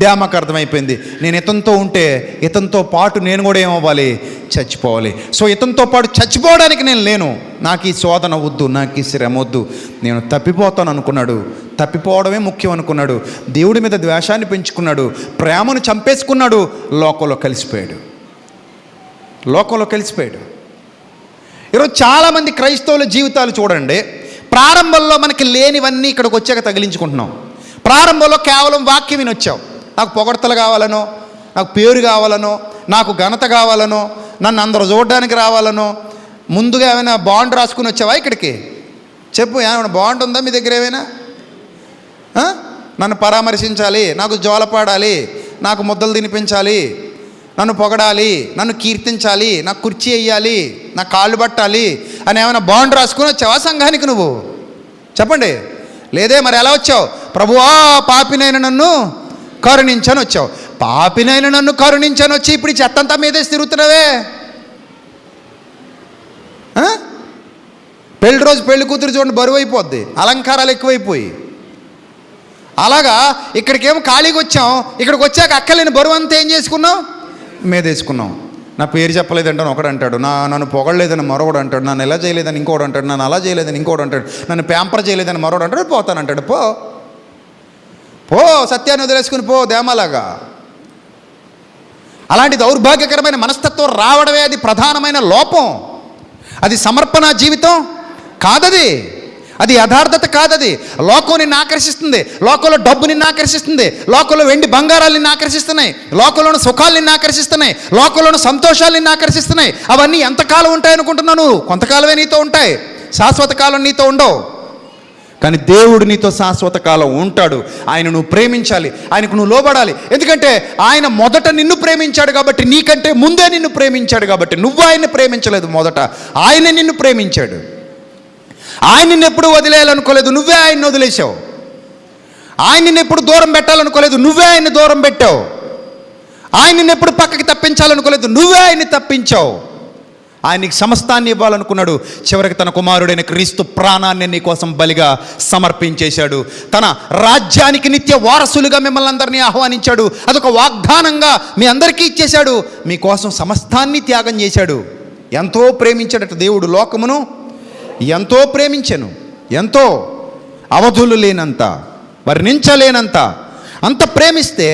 దేమకు అర్థమైపోయింది. నేను ఇతనితో ఉంటే ఇతనితో పాటు నేను కూడా ఏమవ్వాలి? చచ్చిపోవాలి. సో ఇతనితో పాటు చచ్చిపోవడానికి నేను లేను. నాకు ఈ శోధన వద్దు, నాకు ఈ శ్రమ వద్దు, నేను తప్పిపోతాను అనుకున్నాడు. తప్పిపోవడమే ముఖ్యం అనుకున్నాడు. దేవుడి మీద ద్వేషాన్ని పెంచుకున్నాడు, ప్రేమను చంపేసుకున్నాడు, లోకంలో కలిసిపోయాడు. ఈరోజు చాలామంది క్రైస్తవుల జీవితాలు చూడండి. ప్రారంభంలో మనకి లేనివన్నీ ఇక్కడికి వచ్చాక తగిలించుకుంటున్నాం. ప్రారంభంలో కేవలం వాక్యం వినొచ్చావు. నాకు పొగడ్తలు కావాలనో, నాకు పేరు కావాలనో, నాకు ఘనత కావాలనో, నన్ను అందరూ చూడడానికి రావాలనో, ముందుగా ఏమైనా బాండ్ రాసుకుని వచ్చావా ఇక్కడికి? చెప్పు, ఏమైనా బాండ్ ఉందా మీ దగ్గర? ఏమైనా నన్ను పరామర్శించాలి, నాకు జోలపాడాలి, నాకు ముద్దలు తినిపించాలి, నన్ను పొగడాలి, నన్ను కీర్తించాలి, నాకు కుర్చీ వేయాలి, నాకు కాళ్ళు పట్టాలి అని ఏమైనా బాండ్ రాసుకుని వచ్చావా సంఘానికి నువ్వు? చెప్పండి. లేదే. మరి ఎలా వచ్చావు? ప్రభువా పాపినైన నన్ను కరుణించని వచ్చావు. పాపినైన నన్ను కరుణించని వచ్చి ఇప్పుడు చెత్తంతా మీదేసి తిరుగుతున్నావే. పెళ్లి రోజు పెళ్లి కూతురు చూడండి బరువు అయిపోద్ది, అలంకారాలు ఎక్కువైపోయి. అలాగా ఇక్కడికేమో ఖాళీగా వచ్చాం. ఇక్కడికి వచ్చాక అక్కలేని బరువు అంతా ఏం చేసుకున్నాం? మీదేసుకున్నాం. నా పేరు చెప్పలేదంటే ఒకడు అంటాడు, నన్ను పొగడలేదని మరొకడు అంటాడు, నన్ను ఎలా చేయలేదని ఇంకోటి అంటాడు, నన్ను అలా చేయలేదని ఇంకోటి అంటాడు, నన్ను ప్యాంపర్ చేయలేదని మరొకడు అంటాడు. పోతానంటాడు. పో సత్యాన్ని వదిలేసుకుని పో దేమాలాగా. అలాంటి దౌర్భాగ్యకరమైన మనస్తత్వం రావడమే అది ప్రధానమైన లోపం. అది సమర్పణ జీవితం కాదది, అది యథార్థత కాదది. లోకం నిన్ను ఆకర్షిస్తుంది, లోకంలో డబ్బు నిన్ను ఆకర్షిస్తుంది, లోకంలో వెండి బంగారాలు నిన్ను ఆకర్షిస్తున్నాయి, లోకంలోని సుఖాలు నిన్ను ఆకర్షిస్తున్నాయి, లోకంలోని సంతోషాలు నిన్ను ఆకర్షిస్తున్నాయి. అవన్నీ ఎంతకాలం ఉంటాయి అనుకుంటున్నాను? కొంతకాలమే నీతో ఉంటాయి, శాశ్వత కాలం నీతో ఉండవు. కానీ దేవుడు నీతో శాశ్వత కాలం ఉంటాడు. ఆయన నువ్వు ప్రేమించాలి, ఆయనకు నువ్వు లోబడాలి. ఎందుకంటే ఆయన మొదట నిన్ను ప్రేమించాడు కాబట్టి, నీకంటే ముందే నిన్ను ప్రేమించాడు కాబట్టి. నువ్వు ఆయన్ని ప్రేమించలేదు, మొదట ఆయన నిన్ను ప్రేమించాడు. ఆయన నిన్ను ఎప్పుడు వదిలేయాలనుకోలేదు, నువ్వే ఆయన్ని వదిలేసావు. ఆయన నిన్ను ఎప్పుడు దూరం పెట్టాలనుకోలేదు, నువ్వే ఆయన్ని దూరం పెట్టావు. ఆయన నిన్ను ఎప్పుడు పక్కకి తప్పించాలనుకోలేదు, నువ్వే ఆయన్ని తప్పించావు. ఆయనకి సమస్తాన్ని ఇవ్వాలనుకున్నాడు. చివరికి తన కుమారుడైన క్రీస్తు ప్రాణాన్ని నీ కోసం బలిగా సమర్పించేశాడు. తన రాజ్యానికి నిత్య వారసులుగా మిమ్మల్ని అందరినీ ఆహ్వానించాడు. అదొక వాగ్దానంగా మీ అందరికీ ఇచ్చేశాడు. మీకోసం సమస్తాన్ని త్యాగం చేశాడు. ఎంతో ప్రేమించాడట దేవుడు లోకమును, ఎంతో ప్రేమించెను. ఎంతో, అవధులు లేనంత, వర్ణించలేనంత. అంత ప్రేమిస్తే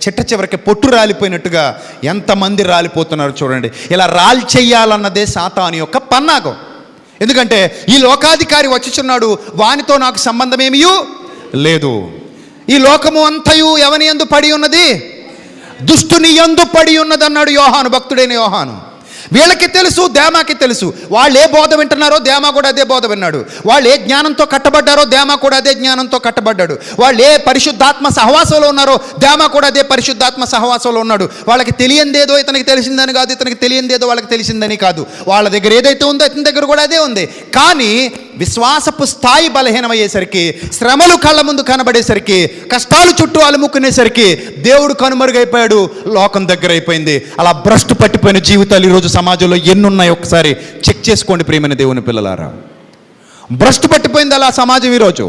చిట్ట చివరికి పొట్టు రాలిపోయినట్టుగా ఎంతమంది రాలిపోతున్నారు చూడండి. ఇలా రాల్చేయాలన్నదే సాతాను యొక్క పన్నాగం. ఎందుకంటే ఈ లోకాధికారి వచ్చుచున్నాడు, వానితో నాకు సంబంధమేమీ లేదు. ఈ లోకము అంతయు ఎవని యందు పడి ఉన్నది? దుష్టుని యందు పడి ఉన్నది అన్నాడు యోహాను, భక్తుడైన యోహాను. వీళ్ళకి తెలుసు, దేమాకి తెలుసు. వాళ్ళు ఏ బోధ వింటున్నారో దేమా కూడా అదే బోధ విన్నాడు. వాళ్ళు ఏ జ్ఞానంతో కట్టబడ్డారో దేమా కూడా అదే జ్ఞానంతో కట్టబడ్డాడు. వాళ్ళు ఏ పరిశుద్ధాత్మ సహవాసంలో ఉన్నారో దేమా కూడా అదే పరిశుద్ధాత్మ సహవాసంలో ఉన్నాడు. వాళ్ళకి తెలియందేదో ఇతనికి తెలిసిందని కాదు, ఇతనికి తెలియందేదో వాళ్ళకి తెలిసిందని కాదు. వాళ్ళ దగ్గర ఏదైతే ఉందో ఇతని దగ్గర కూడా అదే ఉంది. కానీ విశ్వాసపు స్థాయి బలహీనమయ్యేసరికి, శ్రమలు కళ్ళ ముందు కనబడేసరికి, కష్టాలు చుట్టూ అలుముకునేసరికి దేవుడు కనుమరుగైపోయాడు, లోకం దగ్గర అయిపోయింది. అలా భ్రష్టు పట్టిపోయిన జీవితాలు ఈరోజు సమాజంలో ఎన్నున్నాయో ఒకసారి చెక్ చేసుకోండి ప్రియమైన దేవుని పిల్లలారా. భ్రష్టు పట్టిపోయింది అలా సమాజం ఈరోజు.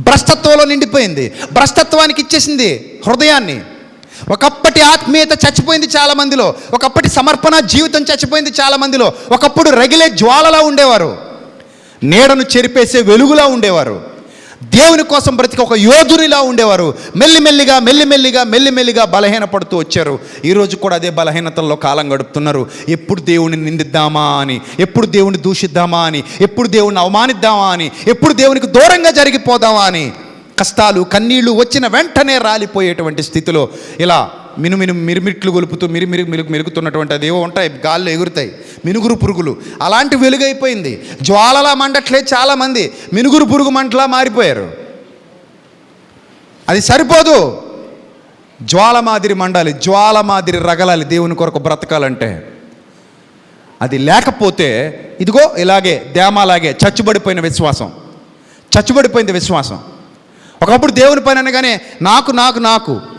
భ్రష్టత్వంలో నిండిపోయింది. భ్రష్టత్వానికి ఇచ్చేసింది హృదయాన్ని. ఒకప్పటి ఆత్మీయత చచ్చిపోయింది చాలా మందిలో. ఒకప్పటి సమర్పణ జీవితం చచ్చిపోయింది చాలా మందిలో. ఒకప్పుడు రగిలే జ్వాలలా ఉండేవారు, నీడను చెరిపేసే వెలుగులా ఉండేవారు, దేవుని కోసం బ్రతికి ఒక యోధునిలా ఉండేవారు. మెల్లిమెల్లిగా బలహీనపడుతూ వచ్చారు. ఈరోజు కూడా అదే బలహీనతల్లో కాలం గడుపుతున్నారు. ఎప్పుడు దేవుని నిందిద్దామా అని, ఎప్పుడు దేవుని దూషిద్దామా అని, ఎప్పుడు దేవుని అవమానిద్దామా అని, ఎప్పుడు దేవునికి దూరంగా జరిగిపోదామా అని. కష్టాలు కన్నీళ్లు వచ్చిన వెంటనే రాలిపోయేటువంటి స్థితిలో ఇలా మిరుమిట్లు గొలుపుతూ మెరుగుతున్నటువంటి అదేవో ఉంటాయి, గాల్లో ఎగురుతాయి, మినుగురు పురుగులు. అలాంటి వెలుగైపోయింది. జ్వాలలా మండట్లే చాలామంది మినుగురు పురుగు మంటలా మారిపోయారు. అది సరిపోదు, జ్వాల మాదిరి మండాలి, జ్వాల మాదిరి రగలాలి దేవుని కొరకు బ్రతకాలంటే. అది లేకపోతే ఇదిగో ఇలాగే దేమాలాగే చచ్చుబడిపోయిన విశ్వాసం, చచ్చుబడిపోయింది విశ్వాసం. ఒకప్పుడు దేవుని పని అనగానే నాకు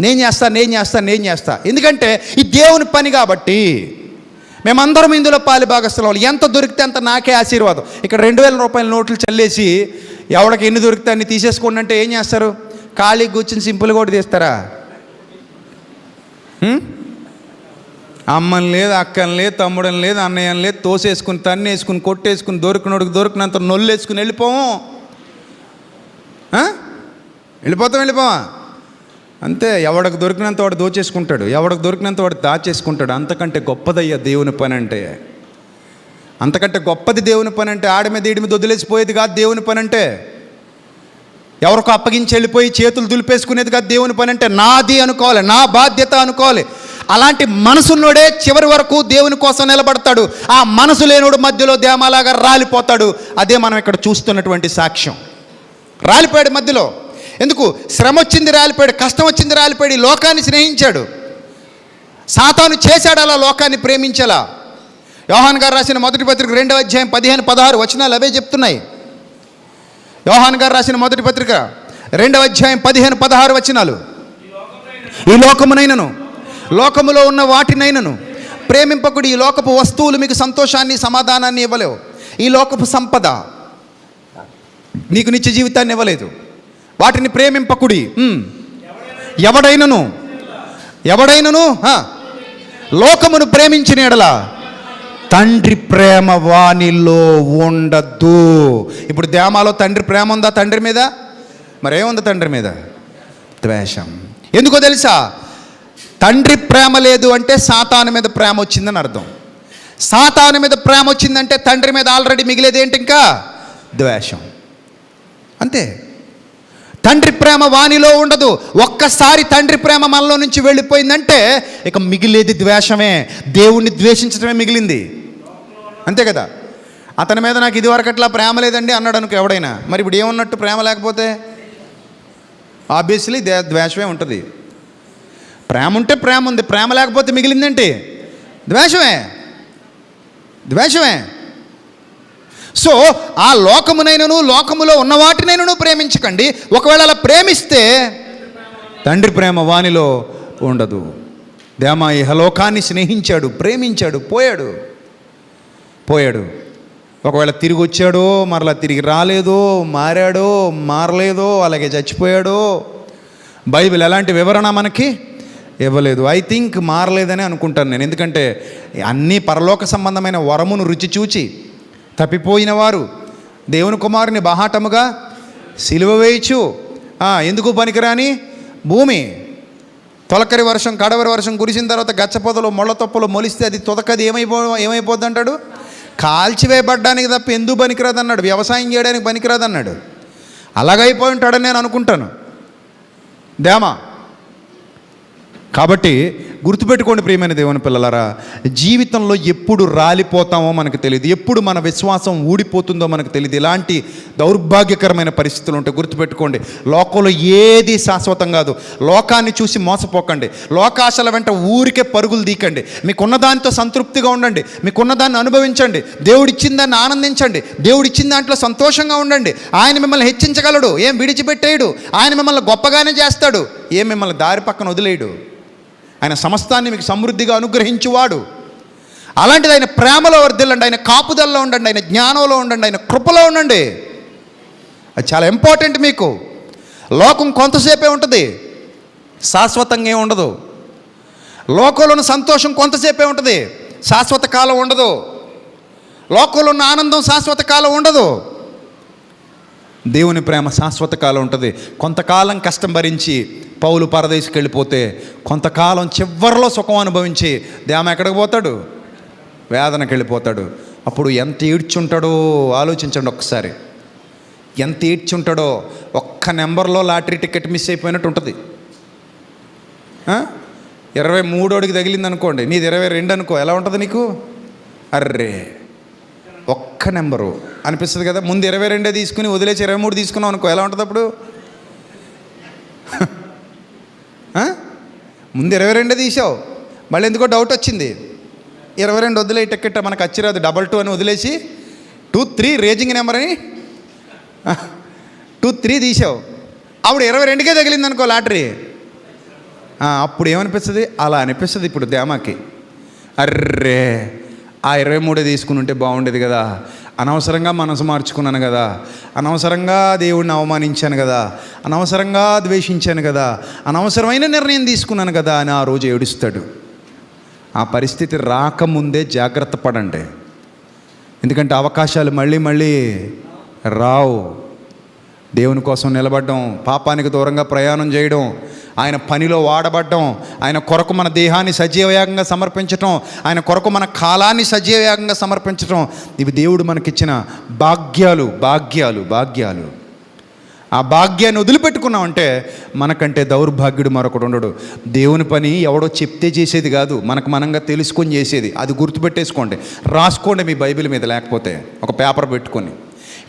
నేను చేస్తా. ఎందుకంటే ఇది దేవుని పని కాబట్టి. మేమందరం ఇందులో పాలి భాగస్థలం. ఎంత దొరికితే అంత నాకే ఆశీర్వాదం. ఇక్కడ 2000 రూపాయల నోట్లు చల్లేసి ఎవడికి ఎన్ని దొరికితే అన్ని తీసేసుకోండి అంటే ఏం చేస్తారు? ఖాళీ కూర్చుని సింపుల్గా కూడా తీస్తారా? అమ్మని లేదు, అక్కని లేదు, తమ్ముడని లేదు, అన్నయ్యని లేదు, తోసేసుకుని తన్నేసుకుని కొట్టేసుకుని దొరికినంత నొల్లేసుకుని వెళ్ళిపోము. వెళ్ళిపోవా అంతే. ఎవడికి దొరికినంత వాడు దోచేసుకుంటాడు, ఎవడికి దొరికినంత వాడు దాచేసుకుంటాడు. అంతకంటే గొప్పదయ్యా దేవుని పని అంటే. అంతకంటే గొప్పది దేవుని పని అంటే. ఆడి మీద ఈడి మీద వదిలేసిపోయేది కాదు దేవుని పని అంటే. ఎవరికో అప్పగించి వెళ్ళిపోయి చేతులు దులిపేసుకునేది కాదు దేవుని పని అంటే. నాది అనుకోవాలి, నా బాధ్యత అనుకోవాలి. అలాంటి మనసున్నోడే చివరి వరకు దేవుని కోసం నిలబడతాడు. ఆ మనసు లేనోడు మధ్యలో దేమాలాగా రాలిపోతాడు. అదే మనం ఇక్కడ చూస్తున్నటువంటి సాక్ష్యం. రాలిపోయాడు మధ్యలో. ఎందుకు? శ్రమ వచ్చింది రాలిపోయాడు, కష్టం వచ్చింది రాలిపోయాడు. లోకాన్ని స్నేహించాడు. సాతాను చేశాడు అలా లోకాన్ని ప్రేమించేలా. యోహాన్ గారు రాసిన మొదటి పత్రిక 2వ అధ్యాయం 15-16 వచనాలు అవే చెప్తున్నాయి. యోహాన్ గారు రాసిన మొదటి పత్రిక 2వ అధ్యాయం 15-16 వచనాలు. ఈ లోకమునైనను లోకములో ఉన్న వాటినైనను ప్రేమింపకుడి. ఈ లోకపు వస్తువులు మీకు సంతోషాన్ని సమాధానాన్ని ఇవ్వలేవు. ఈ లోకపు సంపద నీకు నిత్య జీవితాన్ని ఇవ్వలేదు. వాటిని ప్రేమింపకుడి. ఎవడైనను లోకమును ప్రేమించిన ఎడల తండ్రి ప్రేమ వానిలో ఉండదు. ఇప్పుడు దేమాలో తండ్రి ప్రేమ ఉందా తండ్రి మీద? మరేముంది తండ్రి మీద? ద్వేషం. ఎందుకో తెలుసా? తండ్రి ప్రేమ లేదు అంటే సాతాను మీద ప్రేమ వచ్చిందని అర్థం. సాతాను మీద ప్రేమ వచ్చిందంటే తండ్రి మీద ఆల్రెడీ మిగిలేది ఏంటి? ఇంకా ద్వేషం. అంతే. తండ్రి ప్రేమ వానిలో ఉండదు. ఒక్కసారి తండ్రి ప్రేమ మనలో నుంచి వెళ్ళిపోయిందంటే ఇక మిగిలేది ద్వేషమే. దేవుణ్ణి ద్వేషించడమే మిగిలింది. అంతే కదా. అతని మీద నాకు ఇదివరకు అట్లా ప్రేమ లేదండి అన్నాడు అనుకో ఎవడైనా, మరి ఇప్పుడు ఏమన్నట్టు? ప్రేమ లేకపోతే ఆబ్వియస్లీ ద్వేషమే ఉంటుంది. ప్రేమ ఉంటే ప్రేమ ఉంది, ప్రేమ లేకపోతే మిగిలిందేంటి? ద్వేషమే. ద్వేషమే. సో ఆ లోకమునైనను లోకములో ఉన్న వాటినైనను ప్రేమించకండి. ఒకవేళ అలా ప్రేమిస్తే తండ్రి ప్రేమ వానిలో ఉండదు. దేమా ఇహలోకాన్ని స్నేహించాడు, ప్రేమించాడు, పోయాడు. ఒకవేళ తిరిగి వచ్చాడో, మరలా తిరిగి రాలేదో, మారాడో, మారలేదో, అలాగే చచ్చిపోయాడో, బైబిల్ ఎలాంటి వివరణ మనకి ఇవ్వలేదు. ఐ థింక్ మారలేదని అనుకుంటాను నేను. ఎందుకంటే అన్నీ పరలోక సంబంధమైన వరమును రుచి చూచి తప్పిపోయిన వారు దేవుని కుమారుని బహాటముగా సిలువ వేయచ్చు. ఎందుకు పనికిరాని భూమి, తొలకరి వర్షం కడవరి వర్షం కురిసిన తర్వాత గచ్చపొదలు ముళ్ళ తొప్పలు మొలిస్తే అది తొదకది ఏమైపోద్ది అంటాడు? కాల్చివేయబడ్డానికి తప్ప ఎందుకు పనికిరాదు అన్నాడు. వ్యవసాయం చేయడానికి పనికిరాదు అన్నాడు. అలాగైపోయి ఉంటాడని నేను అనుకుంటాను. దేమా. కాబట్టి గుర్తుపెట్టుకోండి ప్రియమైన దేవుని పిల్లలారా, జీవితంలో ఎప్పుడు రాలిపోతామో మనకు తెలియదు, ఎప్పుడు మన విశ్వాసం ఊడిపోతుందో మనకు తెలియదు. ఇలాంటి దౌర్భాగ్యకరమైన పరిస్థితులు ఉంటాయి. గుర్తుపెట్టుకోండి, లోకంలో ఏది శాశ్వతం కాదు. లోకాన్ని చూసి మోసపోకండి. లోకాశల వెంట ఊరికే పరుగులు తీకండి. మీకున్న దానితో సంతృప్తిగా ఉండండి. మీకున్న దాన్ని అనుభవించండి. దేవుడిచ్చిన దాన్ని ఆనందించండి. దేవుడిచ్చిన దాంట్లో సంతోషంగా ఉండండి. ఆయన మిమ్మల్ని హెచ్చించగలడు, ఏం విడిచిపెట్టేయడు. ఆయన మిమ్మల్ని గొప్పగానే చేస్తాడు, ఏం మిమ్మల్ని దారి పక్కన వదిలేయడు. ఆయన సమస్తాన్ని మీకు సమృద్ధిగా అనుగ్రహించువాడు. అలాంటిది ఆయన ప్రేమలో వర్ధిల్లండి, ఆయన కాపుదల్లో ఉండండి, ఆయన జ్ఞానంలో ఉండండి, ఆయన కృపలో ఉండండి. అది చాలా ఇంపార్టెంట్. మీకు లోకం కొంతసేపే ఉంటుంది, శాశ్వతంగా ఏమి ఉండదు. లోకంలోని సంతోషం కొంతసేపే ఉంటుంది, శాశ్వత కాలం ఉండదు. లోకంలో ఉన్న ఆనందం శాశ్వత కాలం ఉండదు. దేవుని ప్రేమ శాశ్వత కాలం ఉంటుంది. కొంతకాలం కష్టం భరించి పౌలు పరదేశికి వెళ్ళిపోతే కొంతకాలం చివరిలో సుఖం అనుభవించి దేమ ఎక్కడికి పోతాడు? వేదనకి వెళ్ళిపోతాడు. అప్పుడు ఎంత ఏడ్చుంటాడో ఆలోచించండి ఒక్కసారి. ఎంత ఏడ్చుంటాడో. ఒక్క నెంబర్లో లాటరీ టికెట్ మిస్ అయిపోయినట్టు ఉంటుంది. 23 తగిలింది అనుకోండి, నీది 22 అనుకో, ఎలా ఉంటుంది నీకు? అర్రే ఒక్క నెంబరు అనిపిస్తుంది కదా. ముందు 22 తీసుకుని వదిలేసి 23 తీసుకున్నాం అనుకో, ఎలా ఉంటుంది అప్పుడు? ముందు 22 తీసావు, మళ్ళీ ఎందుకో డౌట్ వచ్చింది, 22 వదిలే టికెట్ మనకు వచ్చిరాదు, 22 అని వదిలేసి 23 రేజింగ్ నెంబర్ అని 23 తీసావు. అప్పుడు 22కే తగిలింది అనుకో లాటరీ. అప్పుడు ఏమనిపిస్తుంది? అలా అనిపిస్తుంది ఇప్పుడు దేమాకి. అర్రే ఆ 23 తీసుకుని ఉంటే బాగుండేది కదా, అనవసరంగా మనసు మార్చుకున్నాను కదా, అనవసరంగా దేవుడిని అవమానించాను కదా, అనవసరంగా ద్వేషించాను కదా, అనవసరమైన నిర్ణయం తీసుకున్నాను కదా అని ఆ రోజు ఏడుస్తాడు. ఆ పరిస్థితి రాకముందే జాగ్రత్త పడండి. ఎందుకంటే అవకాశాలు మళ్ళీ రావు. దేవుని కోసం నిలబడడం, పాపానికి దూరంగా ప్రయాణం చేయడం, ఆయన పనిలో వాడబడడం, ఆయన కొరకు మన దేహాన్ని సజీవయాగంగా సమర్పించటం, ఆయన కొరకు మన కాలాన్ని సజీవయాగంగా సమర్పించటం, ఇవి దేవుడు మనకిచ్చిన భాగ్యాలు. ఆ భాగ్యాన్ని వదిలిపెట్టుకున్నామంటే మనకంటే దౌర్భాగ్యుడు మరొకడు ఉండడు. దేవుని పని ఎవడో చెప్తే చేసేది కాదు, మనకు మనంగా తెలుసుకొని చేసేది. అది గుర్తుపెట్టేసుకోండి, రాసుకోండి మీ బైబిల్ మీద, లేకపోతే ఒక పేపర్ పెట్టుకొని.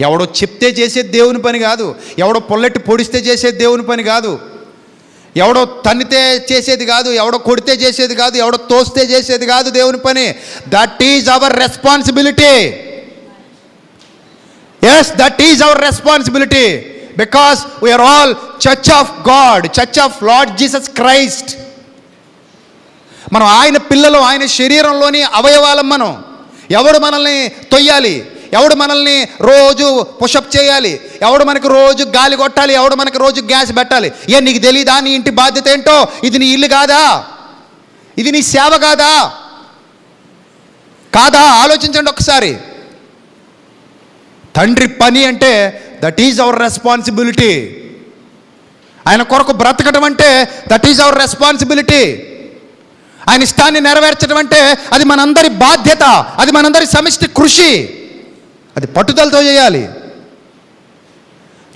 ఎవడో చెప్తే చేసేది దేవుని పని కాదు, ఎవడో పొల్లెట్టి పొడిస్తే చేసేది దేవుని పని కాదు, ఎవడో తన్నితే చేసేది కాదు, ఎవడో కొడితే చేసేది కాదు, ఎవడో తోస్తే చేసేది కాదు దేవుని పని. That is our responsibility. Yes, that is our responsibility, because we are all church of God, church of Lord Jesus Christ. మనం ఆయన పిల్లలు, ఆయన శరీరంలోని అవయవాలం. మనం ఎవడు మనల్ని తొయ్యాలి, ఎవడు మనల్ని రోజు పుషప్ చేయాలి, ఎవడు మనకు రోజు గాలి కొట్టాలి, ఎవడు మనకు రోజు గ్యాస్ పెట్టాలి? నీకు తెలీదా నీ ఇంటి బాధ్యత ఏంటో? ఇది నీ ఇల్లు కాదా? ఇది నీ సేవ కాదా? ఆలోచించండి ఒకసారి. తండ్రి పని అంటే దట్ ఈజ్ అవర్ రెస్పాన్సిబిలిటీ. ఆయన కొరకు బ్రతకడం అంటే దట్ ఈజ్ అవర్ రెస్పాన్సిబిలిటీ. ఆయన ఇష్టాన్ని నెరవేర్చడం అంటే అది మనందరి బాధ్యత, అది మనందరి సమిష్టి కృషి, అది పట్టుదలతో చేయాలి.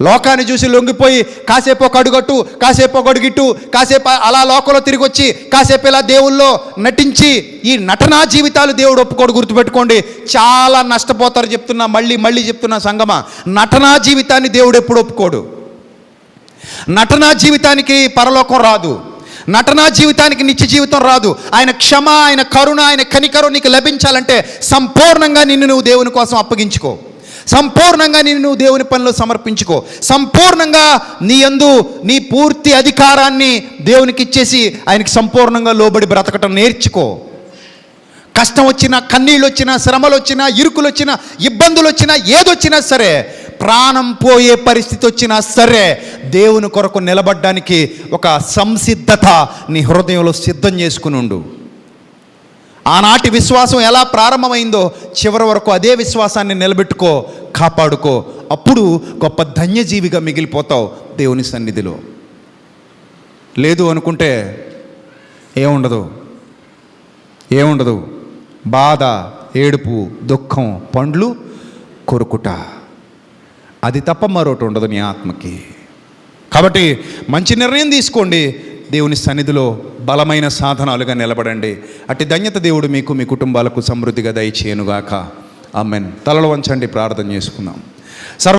లోకాన్ని చూసి లొంగిపోయి కాసేపు ఒక అడుగట్టు, కాసేపు ఒక అడుగిట్టు, కాసేపు అలా లోకంలో తిరిగి వచ్చి కాసేపు ఇలా దేవుల్లో నటించి ఈ నటనా జీవితాలు దేవుడు ఒప్పుకోడు. గుర్తుపెట్టుకోండి, చాలా నష్టపోతారు. చెప్తున్నా, మళ్ళీ చెప్తున్నా సంగమా, నటనా జీవితాన్ని దేవుడు ఎప్పుడు ఒప్పుకోడు. నటనా జీవితానికి పరలోకం రాదు, నటనా జీవితానికి నిత్య జీవితం రాదు. ఆయన క్షమ, ఆయన కరుణ, ఆయన కనికరం నీకు లభించాలంటే సంపూర్ణంగా నిన్ను నువ్వు దేవుని కోసం అప్పగించుకో, సంపూర్ణంగా నిన్ను నువ్వు దేవుని పనిలో సమర్పించుకో, సంపూర్ణంగా నీ యందు నీ పూర్తి అధికారాన్ని దేవునికి ఇచ్చేసి ఆయనకి సంపూర్ణంగా లోబడి బ్రతకటం నేర్చుకో. కష్టం వచ్చినా, కన్నీళ్ళు వచ్చినా, శ్రమలు వచ్చినా, ఇరుకులు వచ్చినా, ఇబ్బందులు వచ్చినా, ఏదొచ్చినా సరే, ప్రాణం పోయే పరిస్థితి వచ్చినా సరే, దేవుని కొరకు నిలబడ్డానికి ఒక సంసిద్ధత నీ హృదయంలో సిద్ధం చేసుకుని ఉండు. ఆనాటి విశ్వాసం ఎలా ప్రారంభమైందో చివరి వరకు అదే విశ్వాసాన్ని నిలబెట్టుకో, కాపాడుకో. అప్పుడు గొప్ప ధన్యజీవిగా మిగిలిపోతావు దేవుని సన్నిధిలో. లేదు అనుకుంటే ఏముండదు, బాధ, ఏడుపు, దుఃఖం, పండ్లు కొరుకుట, అది తప్ప మరొకటి ఉండదు నీ ఆత్మకి. కాబట్టి మంచి నిర్ణయం తీసుకోండి, దేవుని సన్నిధిలో బలమైన సాధనాలుగా నిలబడండి. అట్టి ధన్యత దేవుడు మీకు, మీ కుటుంబాలకు సమృద్ధిగా దయచేయనుగాక. ఆమేన్. తలలు వంచండి, ప్రార్థన చేసుకుందాం.